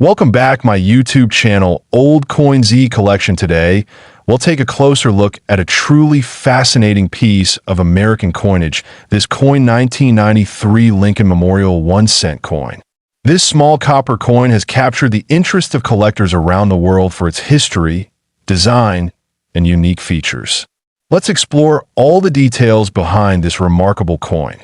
Welcome back my YouTube channel, Old Coin Z Collection. Today, we'll take a closer look at a truly fascinating piece of American coinage, this coin 1993 Lincoln Memorial 1-cent coin. This small copper coin has captured the interest of collectors around the world for its history, design, and unique features. Let's explore all the details behind this remarkable coin.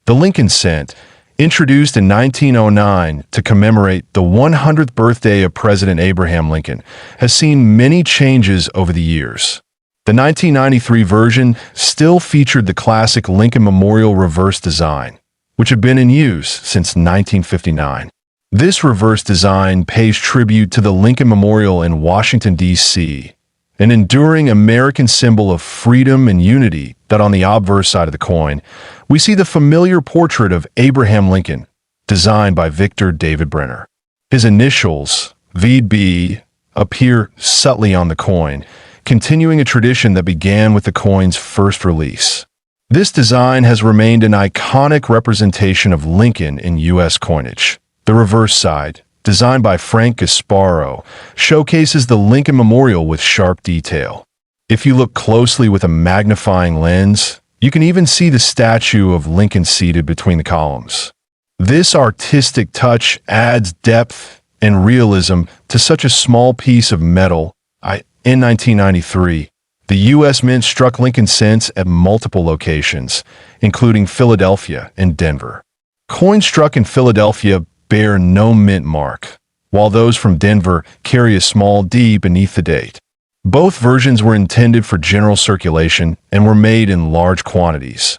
The Lincoln cent, introduced in 1909 to commemorate the 100th birthday of President Abraham Lincoln, has seen many changes over the years. The 1993 version still featured the classic Lincoln Memorial reverse design, which had been in use since 1959. This reverse design pays tribute to the Lincoln Memorial in Washington, D.C., an enduring American symbol of freedom and unity. That on the obverse side of the coin, we see the familiar portrait of Abraham Lincoln, designed by Victor David Brenner. His initials, VB, appear subtly on the coin, continuing a tradition that began with the coin's first release. This design has remained an iconic representation of Lincoln in U.S. coinage. The reverse side, designed by Frank Gasparo, showcases the Lincoln Memorial with sharp detail. If you look closely with a magnifying lens, you can even see the statue of Lincoln seated between the columns. This artistic touch adds depth and realism to such a small piece of metal. In 1993, the U.S. Mint struck Lincoln cents at multiple locations, including Philadelphia and Denver. Coins struck in Philadelphia bear no mint mark, while those from Denver carry a small D beneath the date. Both versions were intended for general circulation and were made in large quantities.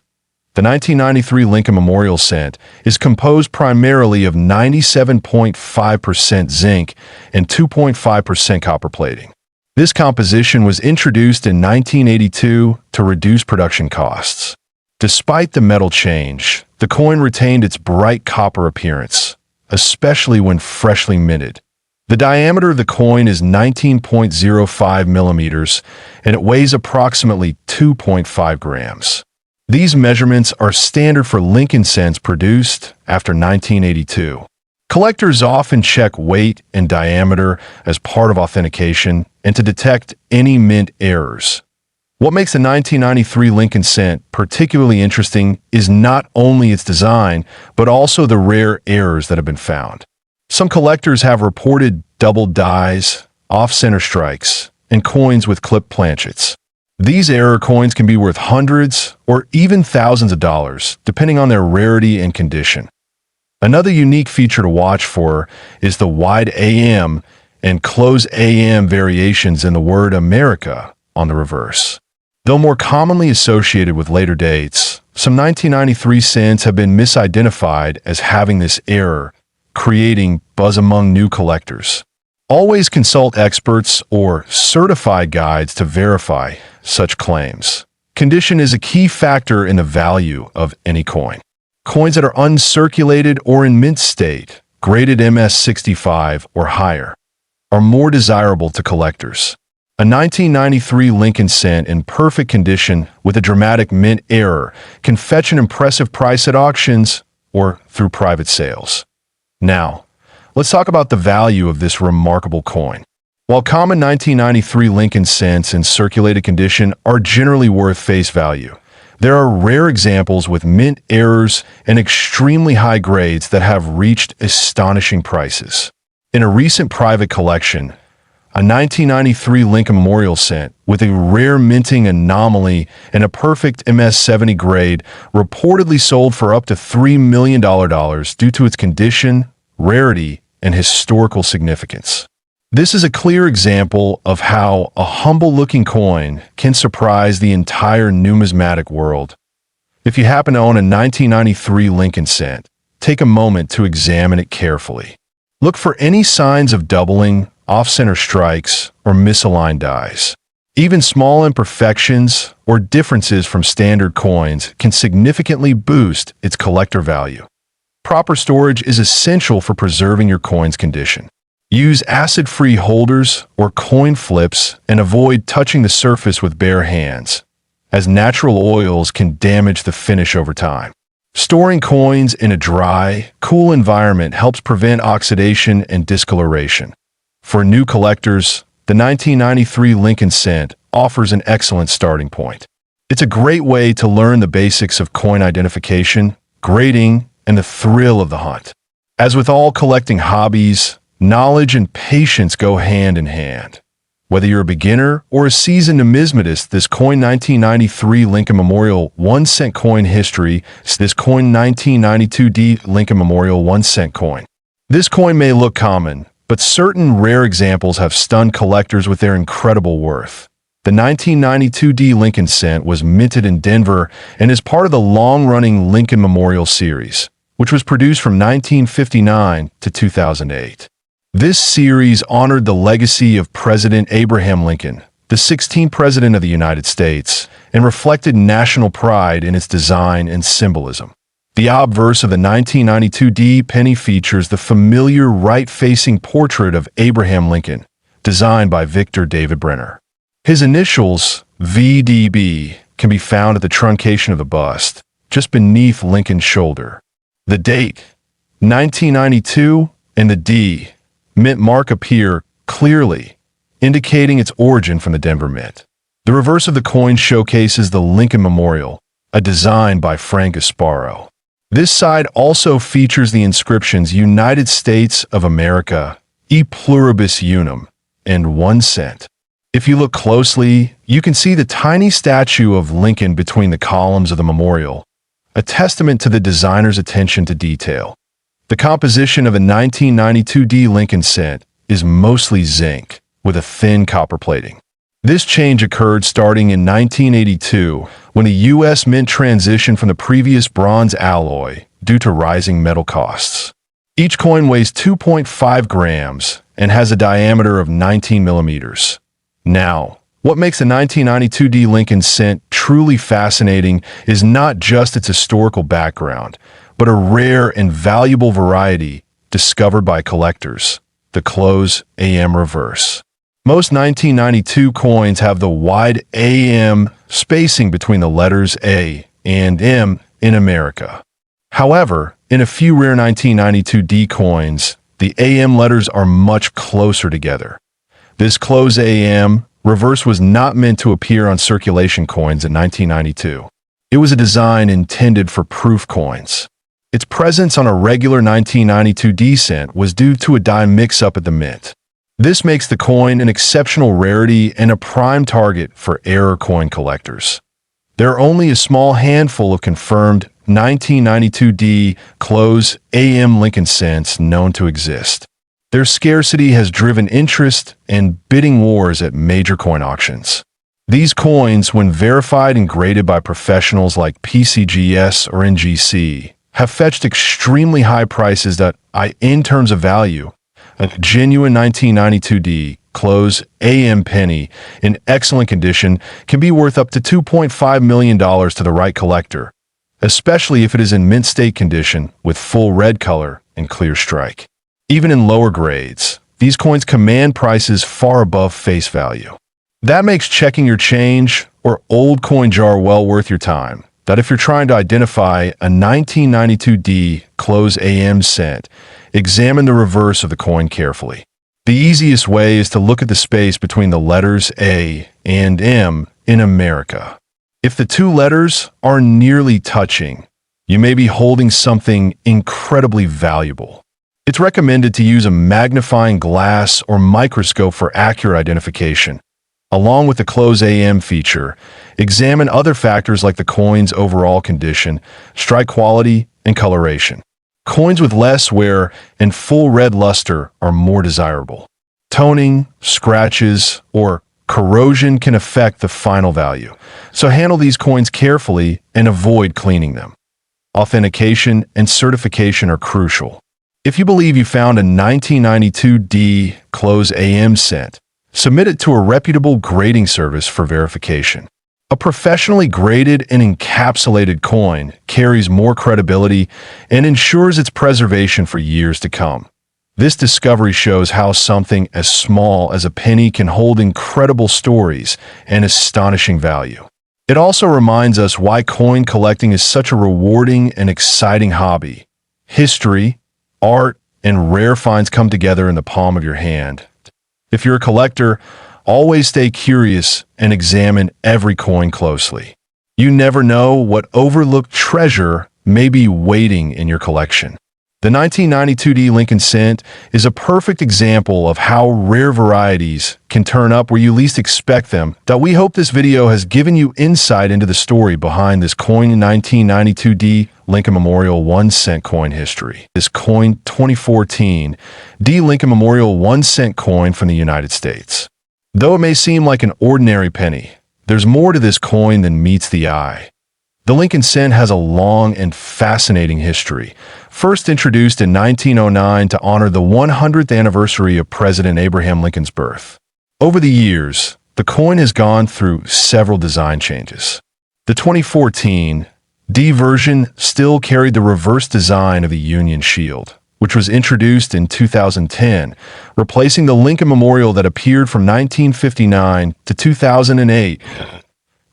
The 1993 Lincoln Memorial cent is composed primarily of 97.5% zinc and 2.5% copper plating. This composition was introduced in 1982 to reduce production costs. Despite the metal change, the coin retained its bright copper appearance, especially when freshly minted. The diameter of the coin is 19.05 millimeters, and it weighs approximately 2.5 grams. These measurements are standard for Lincoln cents produced after 1982. Collectors often check weight and diameter as part of authentication and to detect any mint errors. What makes the 1993 Lincoln cent particularly interesting is not only its design, but also the rare errors that have been found. Some collectors have reported double dies, off-center strikes, and coins with clipped planchets. These error coins can be worth hundreds or even thousands of dollars, depending on their rarity and condition. Another unique feature to watch for is the wide AM and close AM variations in the word America on the reverse. Though more commonly associated with later dates, some 1993 cents have been misidentified as having this error, creating buzz among new collectors. Always consult experts or certified guides to verify such claims. Condition is a key factor in the value of any coin. Coins that are uncirculated or in mint state, graded MS65 or higher, are more desirable to collectors. A 1993 Lincoln cent in perfect condition with a dramatic mint error can fetch an impressive price at auctions or through private sales. Now, let's talk about the value of this remarkable coin. While common 1993 Lincoln cents in circulated condition are generally worth face value, there are rare examples with mint errors and extremely high grades that have reached astonishing prices. In a recent private collection, a 1993 Lincoln Memorial cent with a rare minting anomaly and a perfect MS70 grade reportedly sold for up to $3 million due to its condition, rarity, and historical significance. This is a clear example of how a humble-looking coin can surprise the entire numismatic world. If you happen to own a 1993 Lincoln cent, take a moment to examine it carefully. Look for any signs of doubling, off-center strikes, or misaligned dies. Even small imperfections or differences from standard coins can significantly boost its collector value. Proper storage is essential for preserving your coin's condition. Use acid-free holders or coin flips and avoid touching the surface with bare hands, as natural oils can damage the finish over time. Storing coins in a dry, cool environment helps prevent oxidation and discoloration. For new collectors, the 1993 Lincoln cent offers an excellent starting point. It's a great way to learn the basics of coin identification, grading, and the thrill of the hunt. As with all collecting hobbies, knowledge and patience go hand in hand. Whether you're a beginner or a seasoned numismatist, this coin 1993 Lincoln Memorial 1 cent coin history, this coin 1992D Lincoln Memorial 1 cent coin. This coin may look common, but certain rare examples have stunned collectors with their incredible worth. The 1992D Lincoln cent was minted in Denver and is part of the long-running Lincoln Memorial series, which was produced from 1959 to 2008. This series honored the legacy of President Abraham Lincoln, the 16th President of the United States, and reflected national pride in its design and symbolism. The obverse of the 1992D penny features the familiar right-facing portrait of Abraham Lincoln, designed by Victor David Brenner. His initials, VDB, can be found at the truncation of the bust, just beneath Lincoln's shoulder. The date, 1992, and the D, mint mark appear clearly, indicating its origin from the Denver Mint. The reverse of the coin showcases the Lincoln Memorial, a design by Frank Gasparo. This side also features the inscriptions United States of America, E pluribus unum, and 1 cent. If you look closely, you can see the tiny statue of Lincoln between the columns of the memorial, a testament to the designer's attention to detail. The composition of a 1992D Lincoln cent is mostly zinc, with a thin copper plating. This change occurred starting in 1982, when the U.S. Mint transitioned from the previous bronze alloy due to rising metal costs. Each coin weighs 2.5 grams and has a diameter of 19 millimeters. Now, what makes the 1992D Lincoln cent truly fascinating is not just its historical background, but a rare and valuable variety discovered by collectors, the close AM reverse. Most 1992 coins have the wide AM spacing between the letters A and M in America. However, in a few rare 1992D coins, the AM letters are much closer together. This close AM reverse was not meant to appear on circulation coins in 1992. It was a design intended for proof coins. Its presence on a regular 1992D cent was due to a die mix-up at the mint. This makes the coin an exceptional rarity and a prime target for error coin collectors. There are only a small handful of confirmed 1992D close AM Lincoln cents known to exist. Their scarcity has driven interest and bidding wars at major coin auctions. These coins, when verified and graded by professionals like PCGS or NGC, have fetched extremely high prices that, in terms of value, a genuine 1992D close AM penny in excellent condition can be worth up to $2.5 million to the right collector, especially if it is in mint state condition with full red color and clear strike. Even in lower grades, these coins command prices far above face value. That makes checking your change or old coin jar well worth your time. That if you're trying to identify a 1992D close AM cent, examine the reverse of the coin carefully. The easiest way is to look at the space between the letters A and M in America. If the two letters are nearly touching, you may be holding something incredibly valuable. It's recommended to use a magnifying glass or microscope for accurate identification. Along with the close AM feature, examine other factors like the coin's overall condition, strike quality, and coloration. Coins with less wear and full red luster are more desirable. Toning, scratches, or corrosion can affect the final value, so handle these coins carefully and avoid cleaning them. Authentication and certification are crucial. If you believe you found a 1992D close AM cent, submit it to a reputable grading service for verification. A professionally graded and encapsulated coin carries more credibility and ensures its preservation for years to come. This discovery shows how something as small as a penny can hold incredible stories and astonishing value. It also reminds us why coin collecting is such a rewarding and exciting hobby. History, art, and rare finds come together in the palm of your hand. If you're a collector, always stay curious and examine every coin closely. You never know what overlooked treasure may be waiting in your collection. The 1992 D Lincoln Cent is a perfect example of how rare varieties can turn up where you least expect them. We hope this video has given you insight into the story behind this coin in 1992 D Lincoln Memorial 1 cent coin history. This coin 2014 D Lincoln Memorial 1 cent coin from the United States. Though it may seem like an ordinary penny, there's more to this coin than meets the eye. The Lincoln Cent has a long and fascinating history. First introduced in 1909 to honor the 100th anniversary of President Abraham Lincoln's birth. Over the years, the coin has gone through several design changes. The 2014 D version still carried the reverse design of the Union Shield, which was introduced in 2010, replacing the Lincoln Memorial that appeared from 1959 to 2008.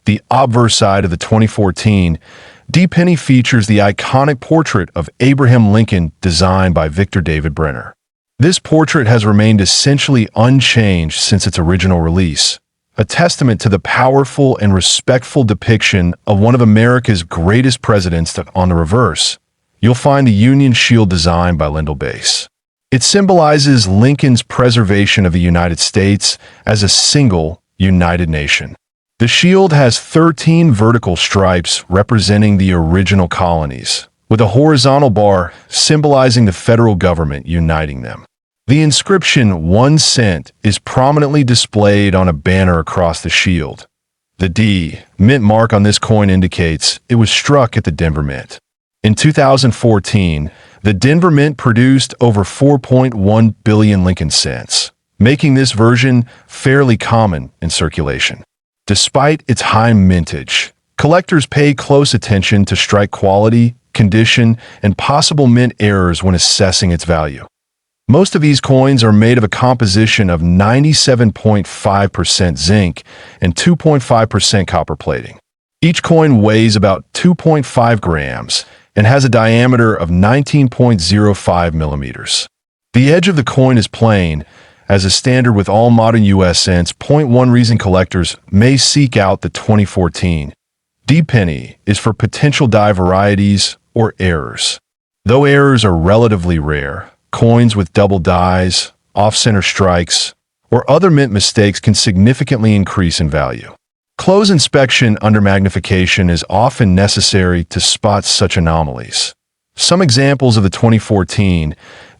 The obverse side of the 2014 D penny features the iconic portrait of Abraham Lincoln designed by Victor David Brenner. This portrait has remained essentially unchanged since its original release, a testament to the powerful and respectful depiction of one of America's greatest presidents. On the reverse, you'll find the Union Shield design by Lendl Base. It symbolizes Lincoln's preservation of the United States as a single, united nation. The shield has 13 vertical stripes representing the original colonies, with a horizontal bar symbolizing the federal government uniting them. The inscription 1 cent is prominently displayed on a banner across the shield. The D mint mark on this coin indicates it was struck at the Denver Mint. In 2014, the Denver Mint produced over 4.1 billion Lincoln cents, making this version fairly common in circulation. Despite its high mintage, collectors pay close attention to strike quality, condition, and possible mint errors when assessing its value. Most of these coins are made of a composition of 97.5% zinc and 2.5% copper plating. Each coin weighs about 2.5 grams and has a diameter of 19.05 millimeters. The edge of the coin is plain, as a standard with all modern U.S. cents. One reason collectors may seek out the 2014 D penny is for potential die varieties or errors. Though errors are relatively rare, coins with double dies, off-center strikes, or other mint mistakes can significantly increase in value. Close inspection under magnification is often necessary to spot such anomalies. Some examples of the 2014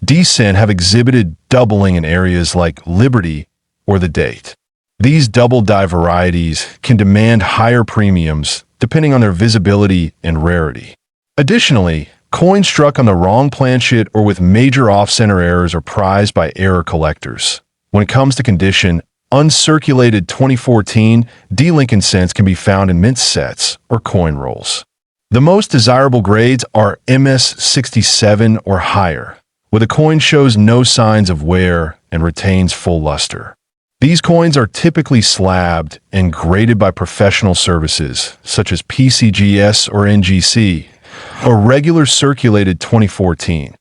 D cent have exhibited doubling in areas like Liberty or the date. These double die varieties can demand higher premiums depending on their visibility and rarity. Additionally, coins struck on the wrong planchet or with major off-center errors are prized by error collectors. When it comes to condition, uncirculated 2014 D Lincoln cents can be found in mint sets or coin rolls. The most desirable grades are MS67 or higher, where the coin shows no signs of wear and retains full luster. These coins are typically slabbed and graded by professional services such as PCGS or NGC. A regular circulated 2014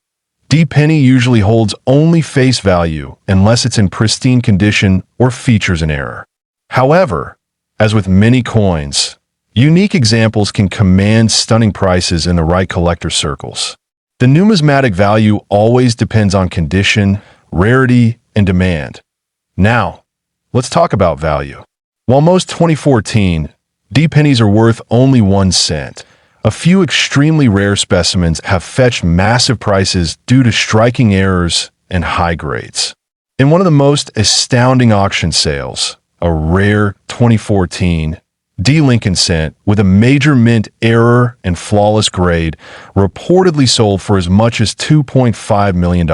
D penny usually holds only face value unless it's in pristine condition or features an error. However, as with many coins, unique examples can command stunning prices in the right collector circles. The numismatic value always depends on condition, rarity, and demand. Now, let's talk about value. While most 2014 D pennies are worth only 1 cent, a few extremely rare specimens have fetched massive prices due to striking errors and high grades. In one of the most astounding auction sales, a rare 2014 D Lincoln cent with a major mint error and flawless grade reportedly sold for as much as $2.5 million.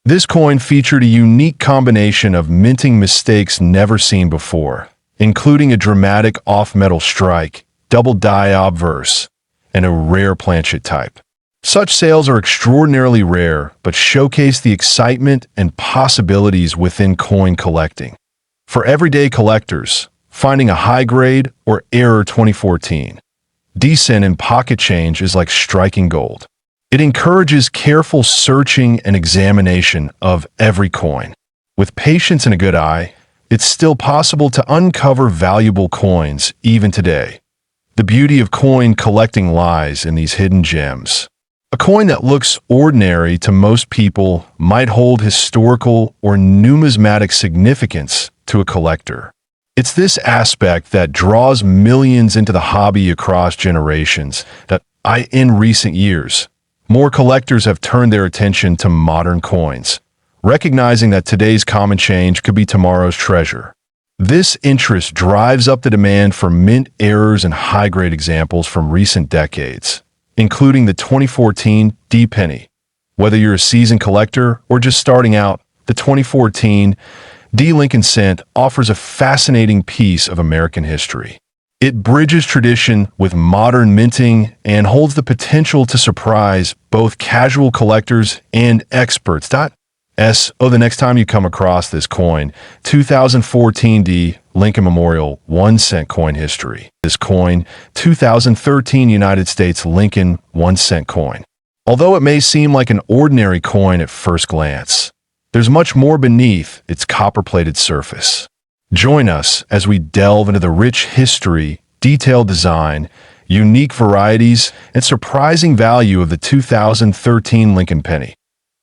This coin featured a unique combination of minting mistakes never seen before, including a dramatic off-metal strike, double die obverse, and a rare planchet type. Such sales are extraordinarily rare, but showcase the excitement and possibilities within coin collecting. For everyday collectors, finding a high grade or error 2014. Decent in pocket change is like striking gold. It encourages careful searching and examination of every coin. With patience and a good eye, it's still possible to uncover valuable coins even today. The beauty of coin collecting lies in these hidden gems. A coin that looks ordinary to most people might hold historical or numismatic significance to a collector. It's this aspect that draws millions into the hobby across generations in recent years, more collectors have turned their attention to modern coins, recognizing that today's common change could be tomorrow's treasure. This interest drives up the demand for mint errors and high-grade examples from recent decades, including the 2014 D penny. Whether you're a seasoned collector or just starting out, the 2014 D Lincoln Cent offers a fascinating piece of American history. It bridges tradition with modern minting and holds the potential to surprise both casual collectors and experts. The next time you come across this coin, 2014 D Lincoln Memorial 1 cent coin history. This coin, 2013 United States Lincoln 1 cent coin. Although it may seem like an ordinary coin at first glance, there's much more beneath its copper-plated surface. Join us as we delve into the rich history, detailed design, unique varieties, and surprising value of the 2013 Lincoln penny.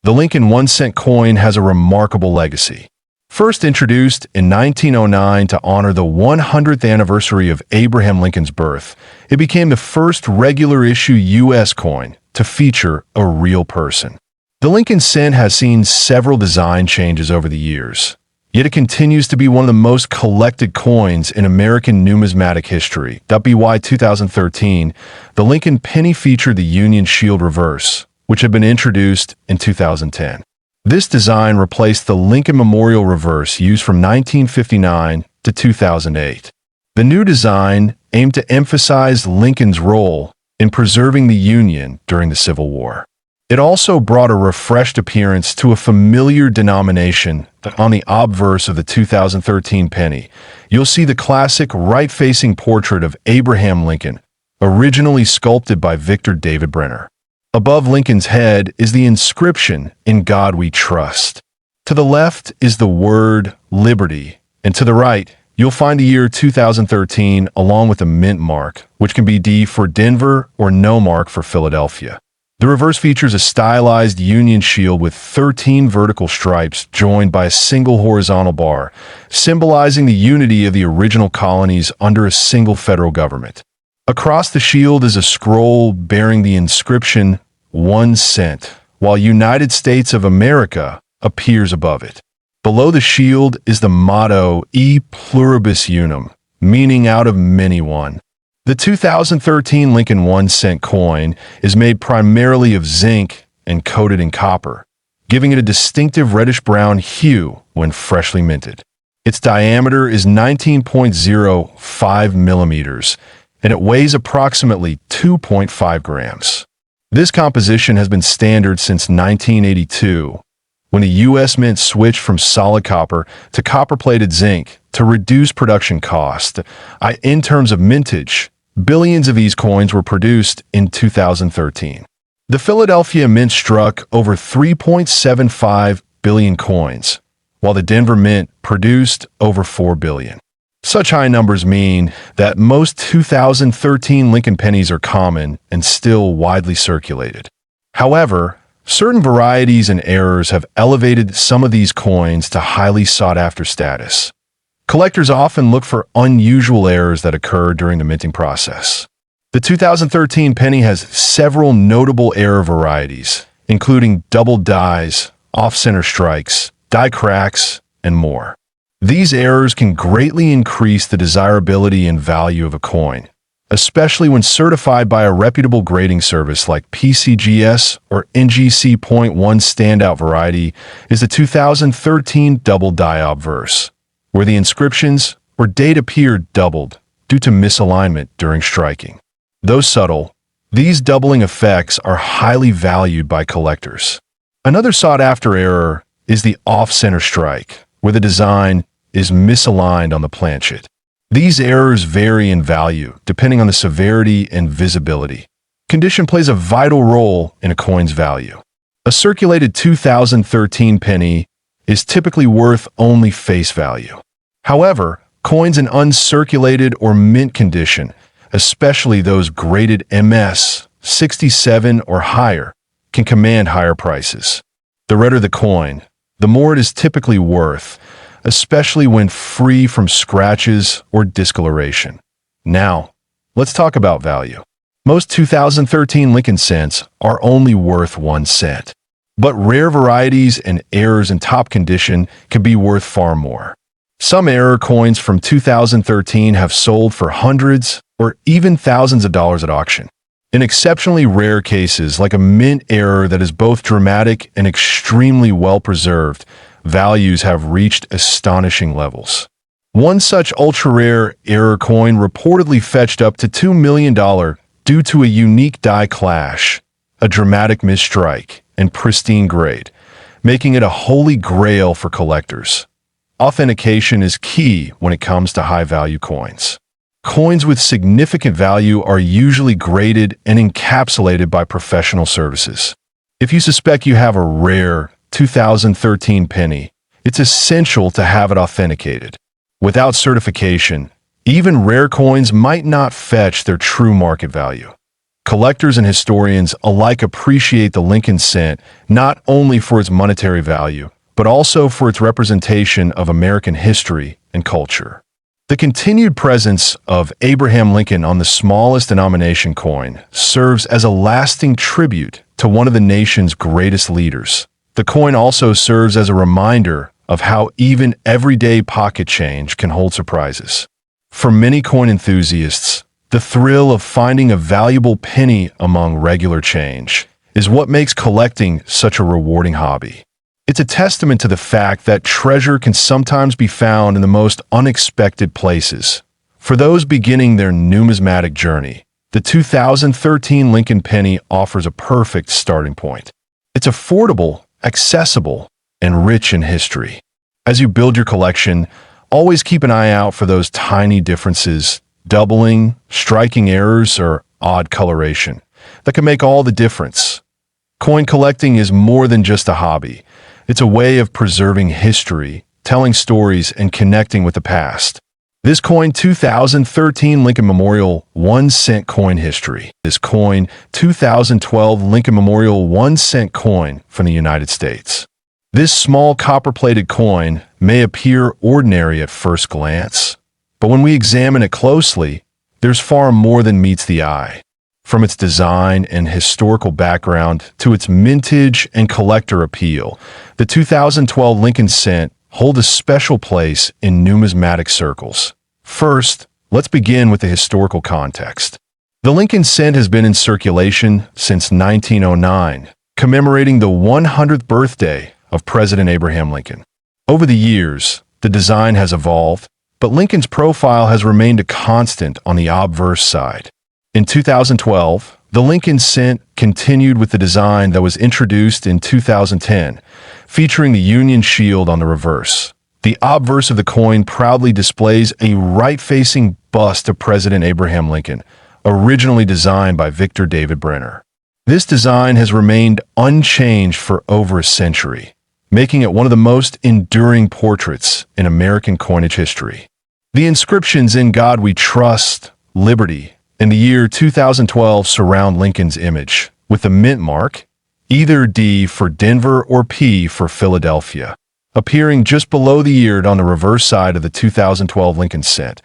The Lincoln 1 cent coin has a remarkable legacy. First introduced in 1909 to honor the 100th anniversary of Abraham Lincoln's birth, it became the first regular-issue U.S. coin to feature a real person. The Lincoln Cent has seen several design changes over the years, yet it continues to be one of the most collected coins in American numismatic history. By 2013, the Lincoln penny featured the Union Shield reverse, which had been introduced in 2010. This design replaced the Lincoln Memorial reverse used from 1959 to 2008. The new design aimed to emphasize Lincoln's role in preserving the Union during the Civil War. It also brought a refreshed appearance to a familiar denomination. On the obverse of the 2013 penny, you'll see the classic right-facing portrait of Abraham Lincoln, originally sculpted by Victor David Brenner. Above Lincoln's head is the inscription, "In God We Trust." To the left is the word "Liberty," and to the right, you'll find the year 2013 along with a mint mark, which can be D for Denver or no mark for Philadelphia. The reverse features a stylized Union shield with 13 vertical stripes joined by a single horizontal bar, symbolizing the unity of the original colonies under a single federal government. Across the shield is a scroll bearing the inscription 1 cent, while United States of America appears above it. Below the shield is the motto E pluribus unum, meaning out of many one. The 2013 Lincoln 1 cent coin is made primarily of zinc and coated in copper, giving it a distinctive reddish-brown hue when freshly minted. Its diameter is 19.05 millimeters, and it weighs approximately 2.5 grams. This composition has been standard since 1982, when the U.S. Mint switched from solid copper to copper-plated zinc to reduce production cost. In terms of mintage, billions of these coins were produced in 2013. The Philadelphia Mint struck over 3.75 billion coins, while the Denver Mint produced over 4 billion. Such high numbers mean that most 2013 Lincoln pennies are common and still widely circulated. However, certain varieties and errors have elevated some of these coins to highly sought-after status. Collectors often look for unusual errors that occur during the minting process. The 2013 penny has several notable error varieties, including double dies, off-center strikes, die cracks, and more. These errors can greatly increase the desirability and value of a coin, especially when certified by a reputable grading service like PCGS or NGC. One standout variety is the 2013 double die obverse, where the inscriptions or date appear doubled due to misalignment during striking. Though subtle, these doubling effects are highly valued by collectors. Another sought-after error is the off-center strike, where the design is misaligned on the planchet. These errors vary in value depending on the severity and visibility. Condition plays a vital role in a coin's value. A circulated 2013 penny is typically worth only face value. However, coins in uncirculated or mint condition, especially those graded MS 67 or higher, can command higher prices. The redder the coin, the more it is typically worth, especially when free from scratches or discoloration. Now, let's talk about value. Most 2013 Lincoln cents are only worth 1 cent, but rare varieties and errors in top condition can be worth far more. Some error coins from 2013 have sold for hundreds or even thousands of dollars at auction. In exceptionally rare cases, like a mint error that is both dramatic and extremely well preserved, values have reached astonishing levels. One such ultra-rare error coin reportedly fetched up to $2 million due to a unique die clash, a dramatic misstrike, and pristine grade, making it a holy grail for collectors. Authentication is key when it comes to high-value coins. Coins with significant value are usually graded and encapsulated by professional services. If you suspect you have a rare 2013 penny, it's essential to have it authenticated. Without certification, even rare coins might not fetch their true market value. Collectors and historians alike appreciate the Lincoln cent not only for its monetary value, but also for its representation of American history and culture. The continued presence of Abraham Lincoln on the smallest denomination coin serves as a lasting tribute to one of the nation's greatest leaders. The coin also serves as a reminder of how even everyday pocket change can hold surprises. For many coin enthusiasts, the thrill of finding a valuable penny among regular change is what makes collecting such a rewarding hobby. It's a testament to the fact that treasure can sometimes be found in the most unexpected places. For those beginning their numismatic journey, the 2013 Lincoln penny offers a perfect starting point. It's affordable, accessible, and rich in history. As you build your collection, always keep an eye out for those tiny differences, doubling, striking errors, or odd coloration that can make all the difference. Coin collecting is more than just a hobby. It's a way of preserving history, telling stories, and connecting with the past. This coin 2013 Lincoln Memorial 1 cent coin history. This coin 2012 Lincoln Memorial 1 cent coin from the United States. This small copper-plated coin may appear ordinary at first glance, but when we examine it closely, there's far more than meets the eye. From its design and historical background to its mintage and collector appeal, the 2012 Lincoln cent hold a special place in numismatic circles. First, let's begin with the historical context. The Lincoln cent has been in circulation since 1909, commemorating the 100th birthday of President Abraham Lincoln. Over the years, the design has evolved, but Lincoln's profile has remained a constant on the obverse side. In 2012, the Lincoln cent continued with the design that was introduced in 2010, featuring the Union shield on the reverse. The obverse of the coin proudly displays a right-facing bust of President Abraham Lincoln, originally designed by Victor David Brenner. This design has remained unchanged for over a century, making it one of the most enduring portraits in American coinage history. The inscriptions "In God We Trust," "Liberty," in the year 2012 surround Lincoln's image, with the mint mark, either D for Denver or P for Philadelphia, appearing just below the ear on the reverse side of the 2012 Lincoln cent.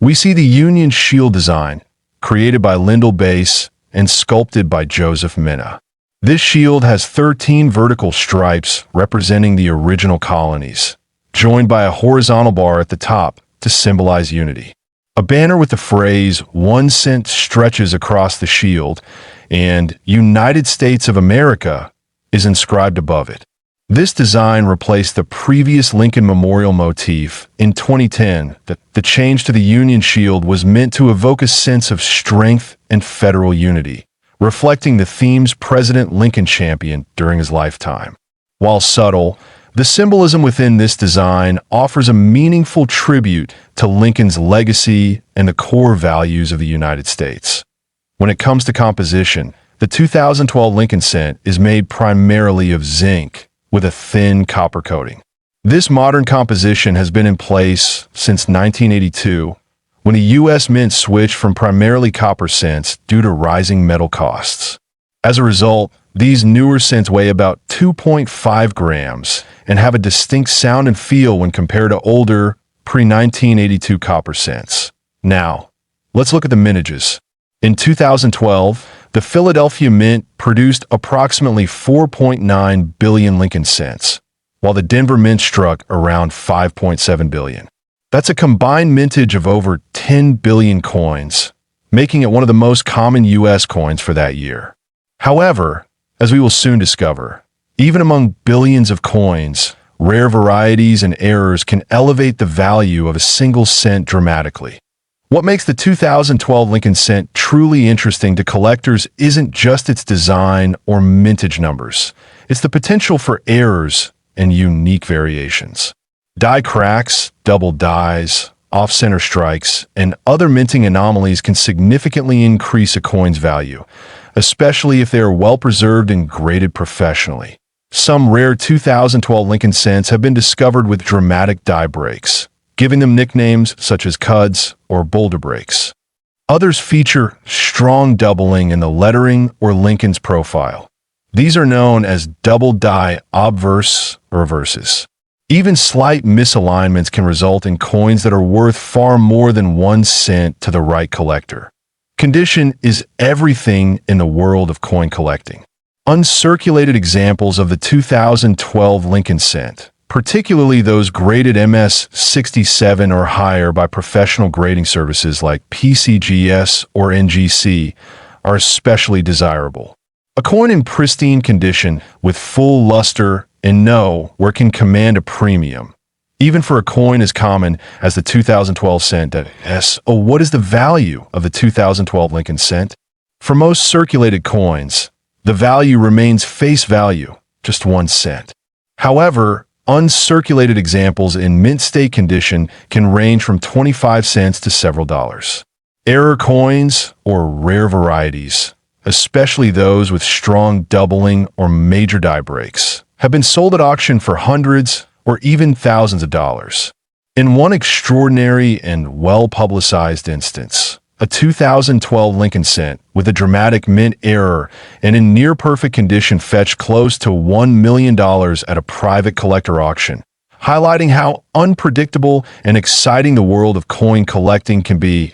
We see the Union shield design, created by Lyndall Bass and sculpted by Joseph Minna. This shield has 13 vertical stripes representing the original colonies, joined by a horizontal bar at the top to symbolize unity. A banner with the phrase "1 cent" stretches across the shield, and "United States of America" is inscribed above it. This design replaced the previous Lincoln Memorial motif in 2010. The change to the Union shield was meant to evoke a sense of strength and federal unity, reflecting the themes President Lincoln championed during his lifetime. While subtle, The symbolism within this design offers a meaningful tribute to Lincoln's legacy and the core values of the United States. When it comes to composition, the 2012 Lincoln cent is made primarily of zinc with a thin copper coating. This modern composition has been in place since 1982, when the U.S. Mint switched from primarily copper cents due to rising metal costs. As a result, these newer cents weigh about 2.5 grams and have a distinct sound and feel when compared to older, pre-1982 copper cents. Now, let's look at the mintages. In 2012, the Philadelphia Mint produced approximately 4.9 billion Lincoln cents, while the Denver Mint struck around 5.7 billion. That's a combined mintage of over 10 billion coins, making it one of the most common U.S. coins for that year. However, as we will soon discover, even among billions of coins, rare varieties and errors can elevate the value of a single cent dramatically. What makes the 2012 Lincoln cent truly interesting to collectors isn't just its design or mintage numbers. It's the potential for errors and unique variations. Die cracks, double dies, off-center strikes, and other minting anomalies can significantly increase a coin's value, especially if they are well preserved and graded professionally. Some rare 2012 Lincoln cents have been discovered with dramatic die breaks, giving them nicknames such as Cuds or Boulder Breaks. Others feature strong doubling in the lettering or Lincoln's profile. These are known as double die obverse or reverses. Even slight misalignments can result in coins that are worth far more than 1 cent to the right collector. Condition is everything in the world of coin collecting. Uncirculated examples of the 2012 Lincoln cent, particularly those graded MS 67 or higher by professional grading services like PCGS or NGC, are especially desirable. A coin in pristine condition with full luster and know where can command a premium, even for a coin as common as the 2012 cent. What is the value of the 2012 Lincoln cent? For most circulated coins, the value remains face value, just 1 cent. However, uncirculated examples in mint state condition can range from 25 cents to several dollars. Error coins, or rare varieties, especially those with strong doubling or major die breaks, have been sold at auction for hundreds or even thousands of dollars. In one extraordinary and well-publicized instance, a 2012 Lincoln cent with a dramatic mint error and in near-perfect condition fetched close to $1 million at a private collector auction, highlighting how unpredictable and exciting the world of coin collecting can be.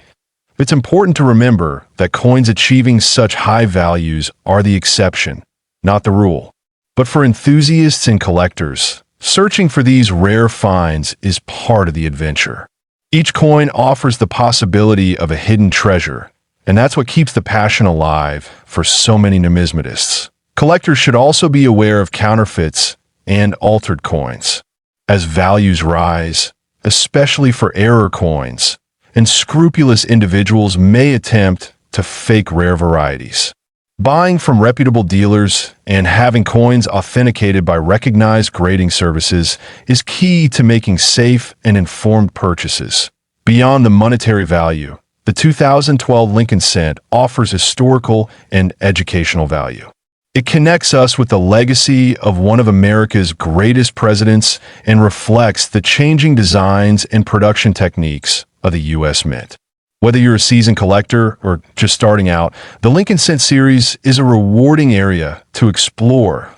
It's important to remember that coins achieving such high values are the exception, not the rule. But for enthusiasts and collectors, searching for these rare finds is part of the adventure. Each coin offers the possibility of a hidden treasure, and that's what keeps the passion alive for so many numismatists. Collectors should also be aware of counterfeits and altered coins. As values rise, especially for error coins, and scrupulous individuals may attempt to fake rare varieties. Buying from reputable dealers and having coins authenticated by recognized grading services is key to making safe and informed purchases. Beyond the monetary value, the 2012 Lincoln cent offers historical and educational value. It connects us with the legacy of one of America's greatest presidents and reflects the changing designs and production techniques of the U.S. Mint. Whether you're a seasoned collector or just starting out, the Lincoln cent series is a rewarding area to explore.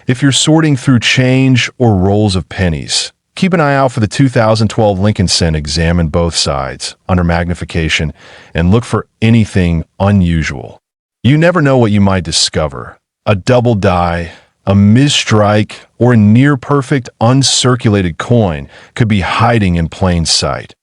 If you're sorting through change or rolls of pennies, keep an eye out for the 2012 Lincoln cent. Examine both sides under magnification and look for anything unusual. You never know what you might discover. A double die, a misstrike, or a near-perfect uncirculated coin could be hiding in plain sight.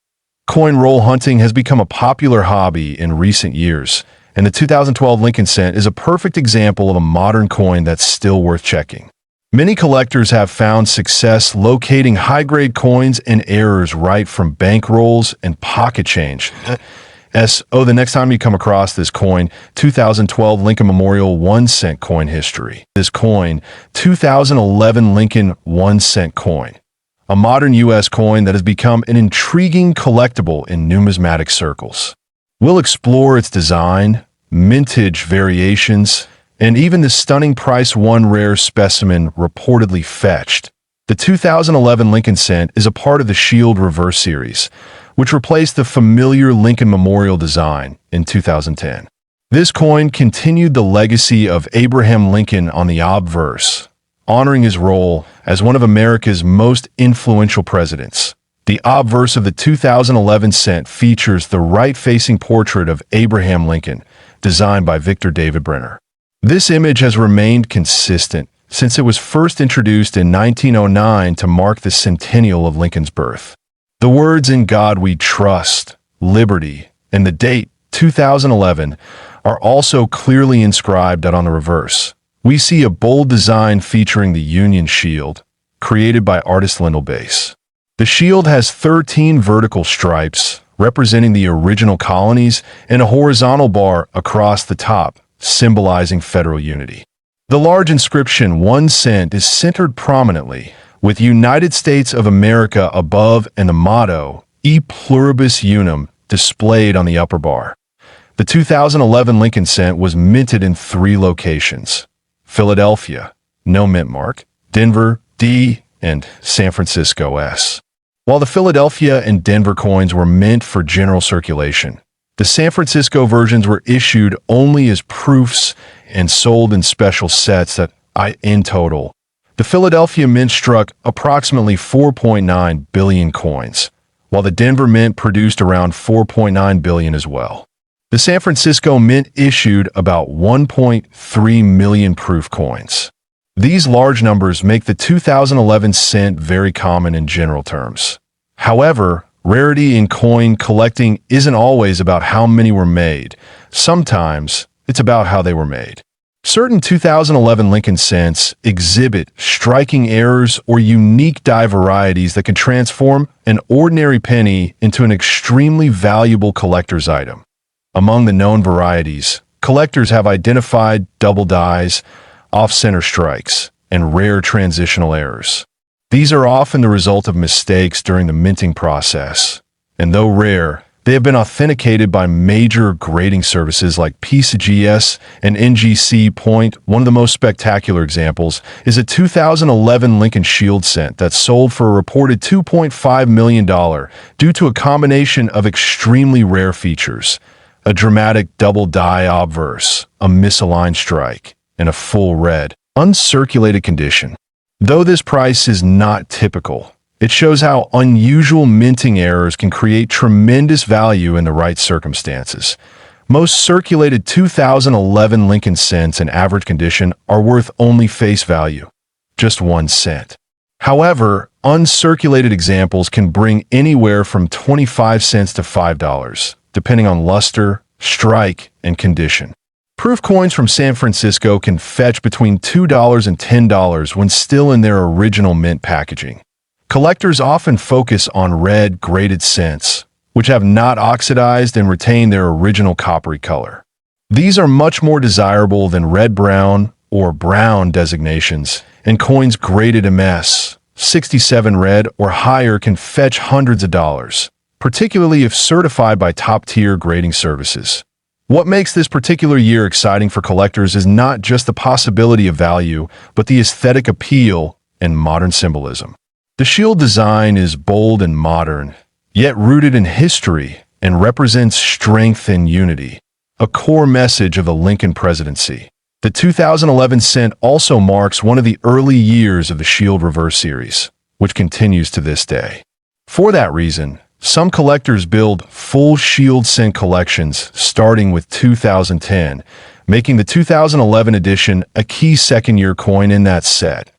Coin roll hunting has become a popular hobby in recent years, and the 2012 Lincoln cent is a perfect example of a modern coin that's still worth checking. Many collectors have found success locating high-grade coins and errors right from bankrolls and pocket change. The next time you come across this coin, 2012 Lincoln Memorial 1-cent coin history. This coin, 2011 Lincoln 1-cent coin. A modern U.S. coin that has become an intriguing collectible in numismatic circles. We'll explore its design, mintage variations, and even the stunning price one rare specimen reportedly fetched. The 2011 Lincoln cent is a part of the Shield Reverse series, which replaced the familiar Lincoln Memorial design in 2010. This coin continued the legacy of Abraham Lincoln on the obverse, honoring his role as one of America's most influential presidents. The obverse of the 2011 cent features the right-facing portrait of Abraham Lincoln, designed by Victor David Brenner. This image has remained consistent since it was first introduced in 1909 to mark the centennial of Lincoln's birth. The words "In God We Trust," "Liberty," and the date 2011 are also clearly inscribed on the reverse. We see a bold design featuring the Union Shield, created by artist Lindell Bass. The shield has 13 vertical stripes, representing the original colonies, and a horizontal bar across the top, symbolizing federal unity. The large inscription 1 cent is centered prominently, with United States of America above and the motto, E Pluribus Unum, displayed on the upper bar. The 2011 Lincoln cent was minted in 3 locations: Philadelphia, no mint mark, Denver, D, and San Francisco, S. While the Philadelphia and Denver coins were meant for general circulation, the San Francisco versions were issued only as proofs and sold in special sets in total. The Philadelphia Mint struck approximately 4.9 billion coins, while the Denver Mint produced around 4.9 billion as well. The San Francisco Mint issued about 1.3 million proof coins. These large numbers make the 2011 cent very common in general terms. However, rarity in coin collecting isn't always about how many were made. Sometimes it's about how they were made. Certain 2011 Lincoln cents exhibit striking errors or unique die varieties that can transform an ordinary penny into an extremely valuable collector's item. Among the known varieties, collectors have identified double dies, off-center strikes, and rare transitional errors. These are often the result of mistakes during the minting process, and though rare, they have been authenticated by major grading services like PCGS and NGC Point. One of the most spectacular examples is a 2011 Lincoln Shield cent that sold for a reported $2.5 million due to a combination of extremely rare features: a dramatic double die obverse, a misaligned strike, and a full red, uncirculated condition. Though this price is not typical, it shows how unusual minting errors can create tremendous value in the right circumstances. Most circulated 2011 Lincoln cents in average condition are worth only face value, just 1 cent. However, uncirculated examples can bring anywhere from 25 cents to $5, depending on luster, strike, and condition. Proof coins from San Francisco can fetch between $2 and $10 when still in their original mint packaging. Collectors often focus on red graded cents, which have not oxidized and retain their original coppery color. These are much more desirable than red-brown or brown designations, and coins graded MS, 67 red or higher can fetch hundreds of dollars, particularly if certified by top-tier grading services. What makes this particular year exciting for collectors is not just the possibility of value, but the aesthetic appeal and modern symbolism. The shield design is bold and modern, yet rooted in history and represents strength and unity, a core message of the Lincoln presidency. The 2011 cent also marks one of the early years of the Shield Reverse series, which continues to this day. For that reason, some collectors build full Shield cent collections starting with 2010, making the 2011 edition a key second-year coin in that set.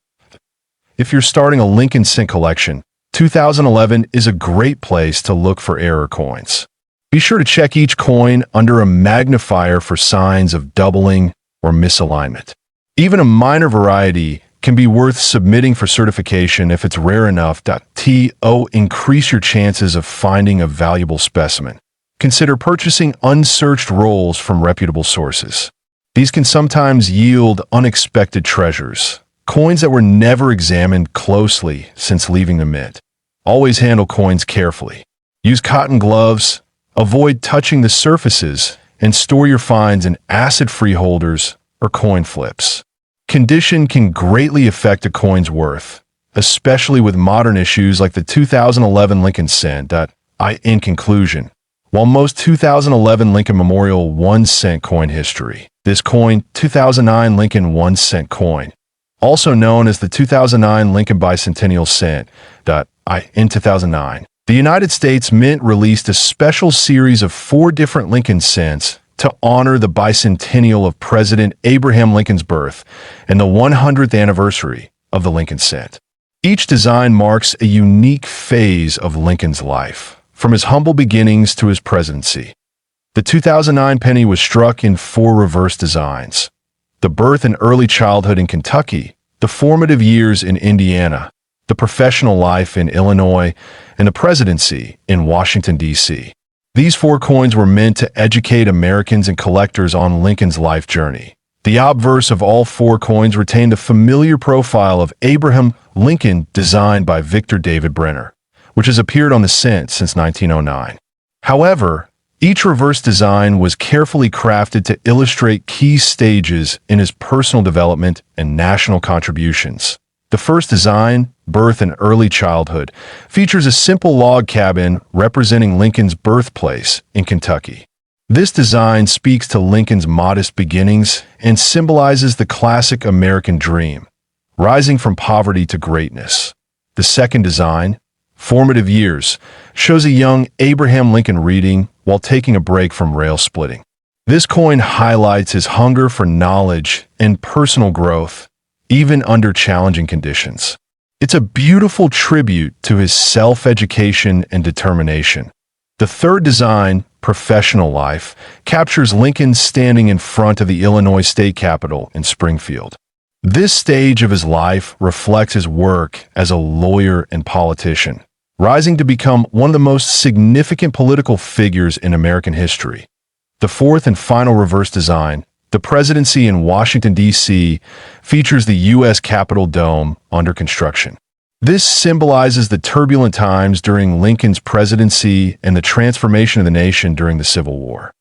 If you're starting a Lincoln cent collection, 2011 is a great place to look for error coins. Be sure to check each coin under a magnifier for signs of doubling or misalignment. Even a minor variety can be worth submitting for certification if it's rare enough to increase your chances of finding a valuable specimen. consider purchasing unsearched rolls from reputable sources. These can sometimes yield unexpected treasures, coins that were never examined closely since leaving the mint. Always handle coins carefully. Use cotton gloves, avoid touching the surfaces, and store your finds in acid-free holders or coin flips. Condition can greatly affect a coin's worth, especially with modern issues like the 2011 Lincoln cent. In conclusion, while most 2011 Lincoln Memorial 1 cent coin history, this coin, 2009 Lincoln 1 cent coin, also known as the 2009 Lincoln Bicentennial Cent, in 2009, the United States Mint released a special series of 4 different Lincoln cents to honor the bicentennial of President Abraham Lincoln's birth and the 100th anniversary of the Lincoln cent. Each design marks a unique phase of Lincoln's life, from his humble beginnings to his presidency. The 2009 penny was struck in 4 reverse designs: the birth and early childhood in Kentucky, the formative years in Indiana, the professional life in Illinois, and the presidency in Washington, D.C. These 4 coins were meant to educate Americans and collectors on Lincoln's life journey. The obverse of all 4 coins retained the familiar profile of Abraham Lincoln designed by Victor David Brenner, which has appeared on the cent since 1909. However, each reverse design was carefully crafted to illustrate key stages in his personal development and national contributions. The first design, Birth and Early Childhood, features a simple log cabin representing Lincoln's birthplace in Kentucky. This design speaks to Lincoln's modest beginnings and symbolizes the classic American dream, rising from poverty to greatness. The second design, Formative Years, shows a young Abraham Lincoln reading while taking a break from rail splitting. This coin highlights his hunger for knowledge and personal growth, even under challenging conditions. It's a beautiful tribute to his self-education and determination. The third design, Professional Life, captures Lincoln standing in front of the Illinois State Capitol in Springfield. This stage of his life reflects his work as a lawyer and politician, rising to become one of the most significant political figures in American history. The fourth and final reverse design, the presidency in Washington, D.C., features the U.S. Capitol dome under construction. This symbolizes the turbulent times during Lincoln's presidency and the transformation of the nation during the Civil War.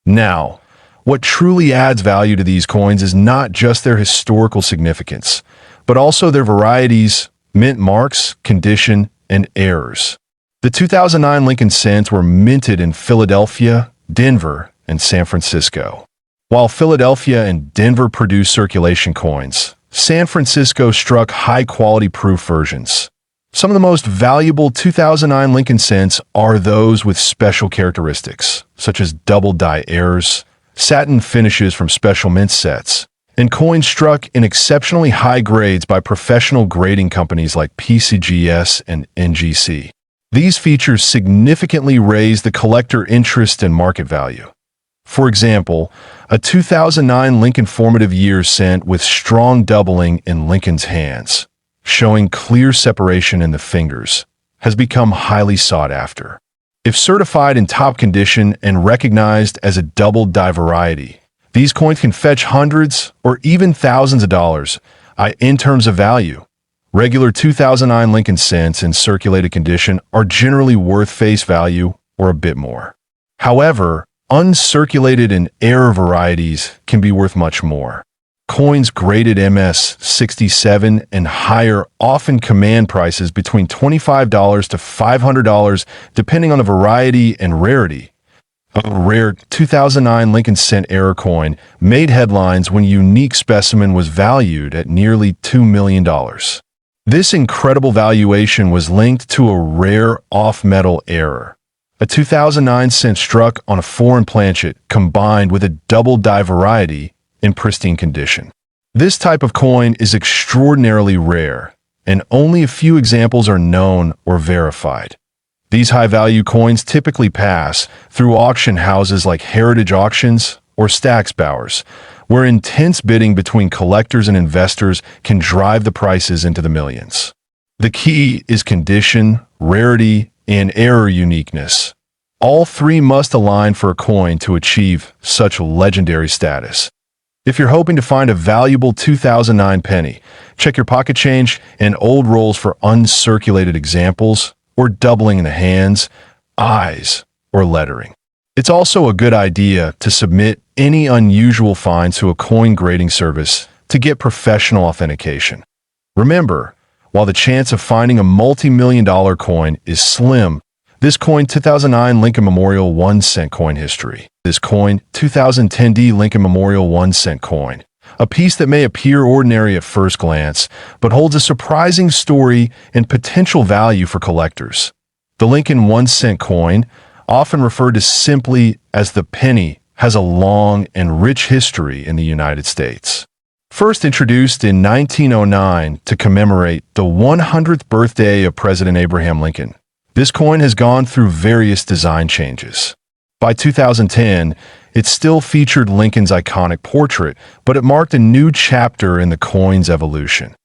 Now, what truly adds value to these coins is not just their historical significance, but also their varieties, mint marks, condition, and errors. The 2009 Lincoln cents were minted in Philadelphia, Denver, and San Francisco. While Philadelphia and Denver produced circulation coins, San Francisco struck high-quality proof versions. Some of the most valuable 2009 Lincoln cents are those with special characteristics, such as double-die errors, satin finishes from special mint sets, and coins struck in exceptionally high grades by professional grading companies like PCGS and NGC. These features significantly raise the collector interest and market value. For example, a 2009 Lincoln Formative Years cent with strong doubling in Lincoln's hands, showing clear separation in the fingers, has become highly sought after. If certified in top condition and recognized as a double-die variety, these coins can fetch hundreds or even thousands of dollars in terms of value. Regular 2009 Lincoln cents in circulated condition are generally worth face value or a bit more. However, uncirculated and error varieties can be worth much more. Coins graded MS 67 and higher often command prices between $25 to $500 depending on the variety and rarity. A rare 2009 Lincoln cent error coin made headlines when a unique specimen was valued at nearly $2 million. This incredible valuation was linked to a rare off-metal error, a 2009 cent struck on a foreign planchet combined with a double-die variety in pristine condition. This type of coin is extraordinarily rare, and only a few examples are known or verified. These high-value coins typically pass through auction houses like Heritage Auctions or Stack's Bowers, where intense bidding between collectors and investors can drive the prices into the millions. The key is condition, rarity, and error uniqueness. All three must align for a coin to achieve such legendary status. If you're hoping to find a valuable 2009 penny, check your pocket change and old rolls for uncirculated examples or doubling in the hands, eyes, or lettering. It's also a good idea to submit any unusual finds to a coin grading service to get professional authentication. Remember, while the chance of finding a multi-million-dollar coin is slim, this coin 2009 Lincoln Memorial 1 cent coin history. This coin 2010D Lincoln Memorial 1 cent coin. A piece that may appear ordinary at first glance, but holds a surprising story and potential value for collectors. The Lincoln 1 cent coin, often referred to simply as the penny, has a long and rich history in the United States. First introduced in 1909 to commemorate the 100th birthday of President Abraham Lincoln, this coin has gone through various design changes. By 2010, it still featured Lincoln's iconic portrait, but it marked a new chapter in the coin's evolution.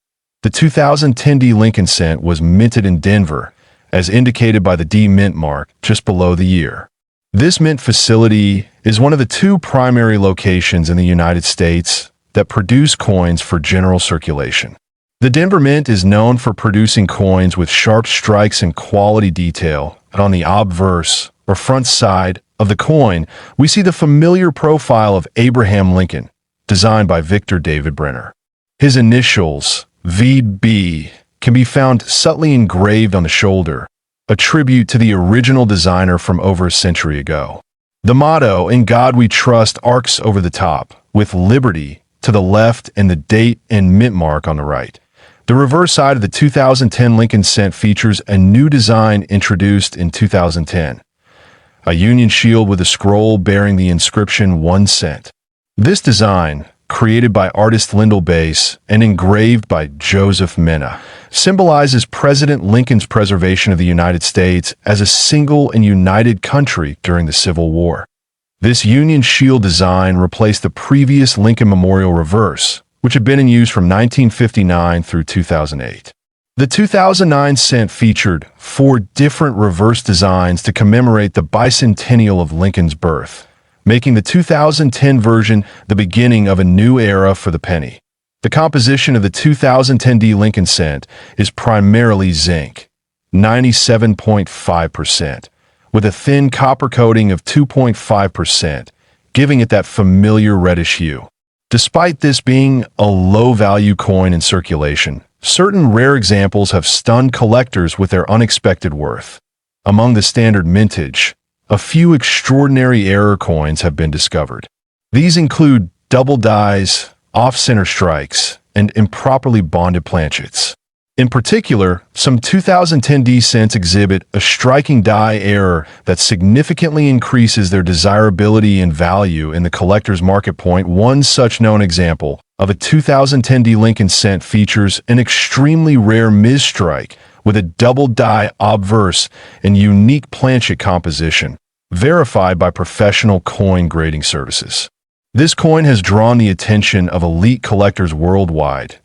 The 2010D Lincoln cent was minted in Denver, as indicated by the D mint mark just below the year. This mint facility is one of the two primary locations in the United States that produce coins for general circulation. The Denver Mint is known for producing coins with sharp strikes and quality detail, and on the obverse, or front side, of the coin, we see the familiar profile of Abraham Lincoln, designed by Victor David Brenner. His initials, VB, can be found subtly engraved on the shoulder, a tribute to the original designer from over a century ago. The motto, "In God We Trust," arcs over the top, with liberty to the left and the date and mint mark on the right. The reverse side of the 2010 Lincoln cent features a new design introduced in 2010, a Union shield with a scroll bearing the inscription 1 cent. This design, created by artist Lyndall Bass and engraved by Joseph Mena, symbolizes President Lincoln's preservation of the United States as a single and united country during the Civil War. This Union shield design replaced the previous Lincoln Memorial reverse, which had been in use from 1959 through 2008. The 2009 cent featured 4 different reverse designs to commemorate the bicentennial of Lincoln's birth, making the 2010 version the beginning of a new era for the penny. The composition of the 2010D Lincoln cent is primarily zinc, 97.5%, with a thin copper coating of 2.5%, giving it that familiar reddish hue. Despite this being a low-value coin in circulation, certain rare examples have stunned collectors with their unexpected worth. Among the standard mintage, a few extraordinary error coins have been discovered. These include double dies, off-center strikes, and improperly bonded planchets. In particular, some 2010D cents exhibit a striking die error that significantly increases their desirability and value in the collector's market point. One such known example of a 2010D Lincoln cent features an extremely rare misstrike with a double die obverse and unique planchet composition, verified by professional coin grading services. This coin has drawn the attention of elite collectors worldwide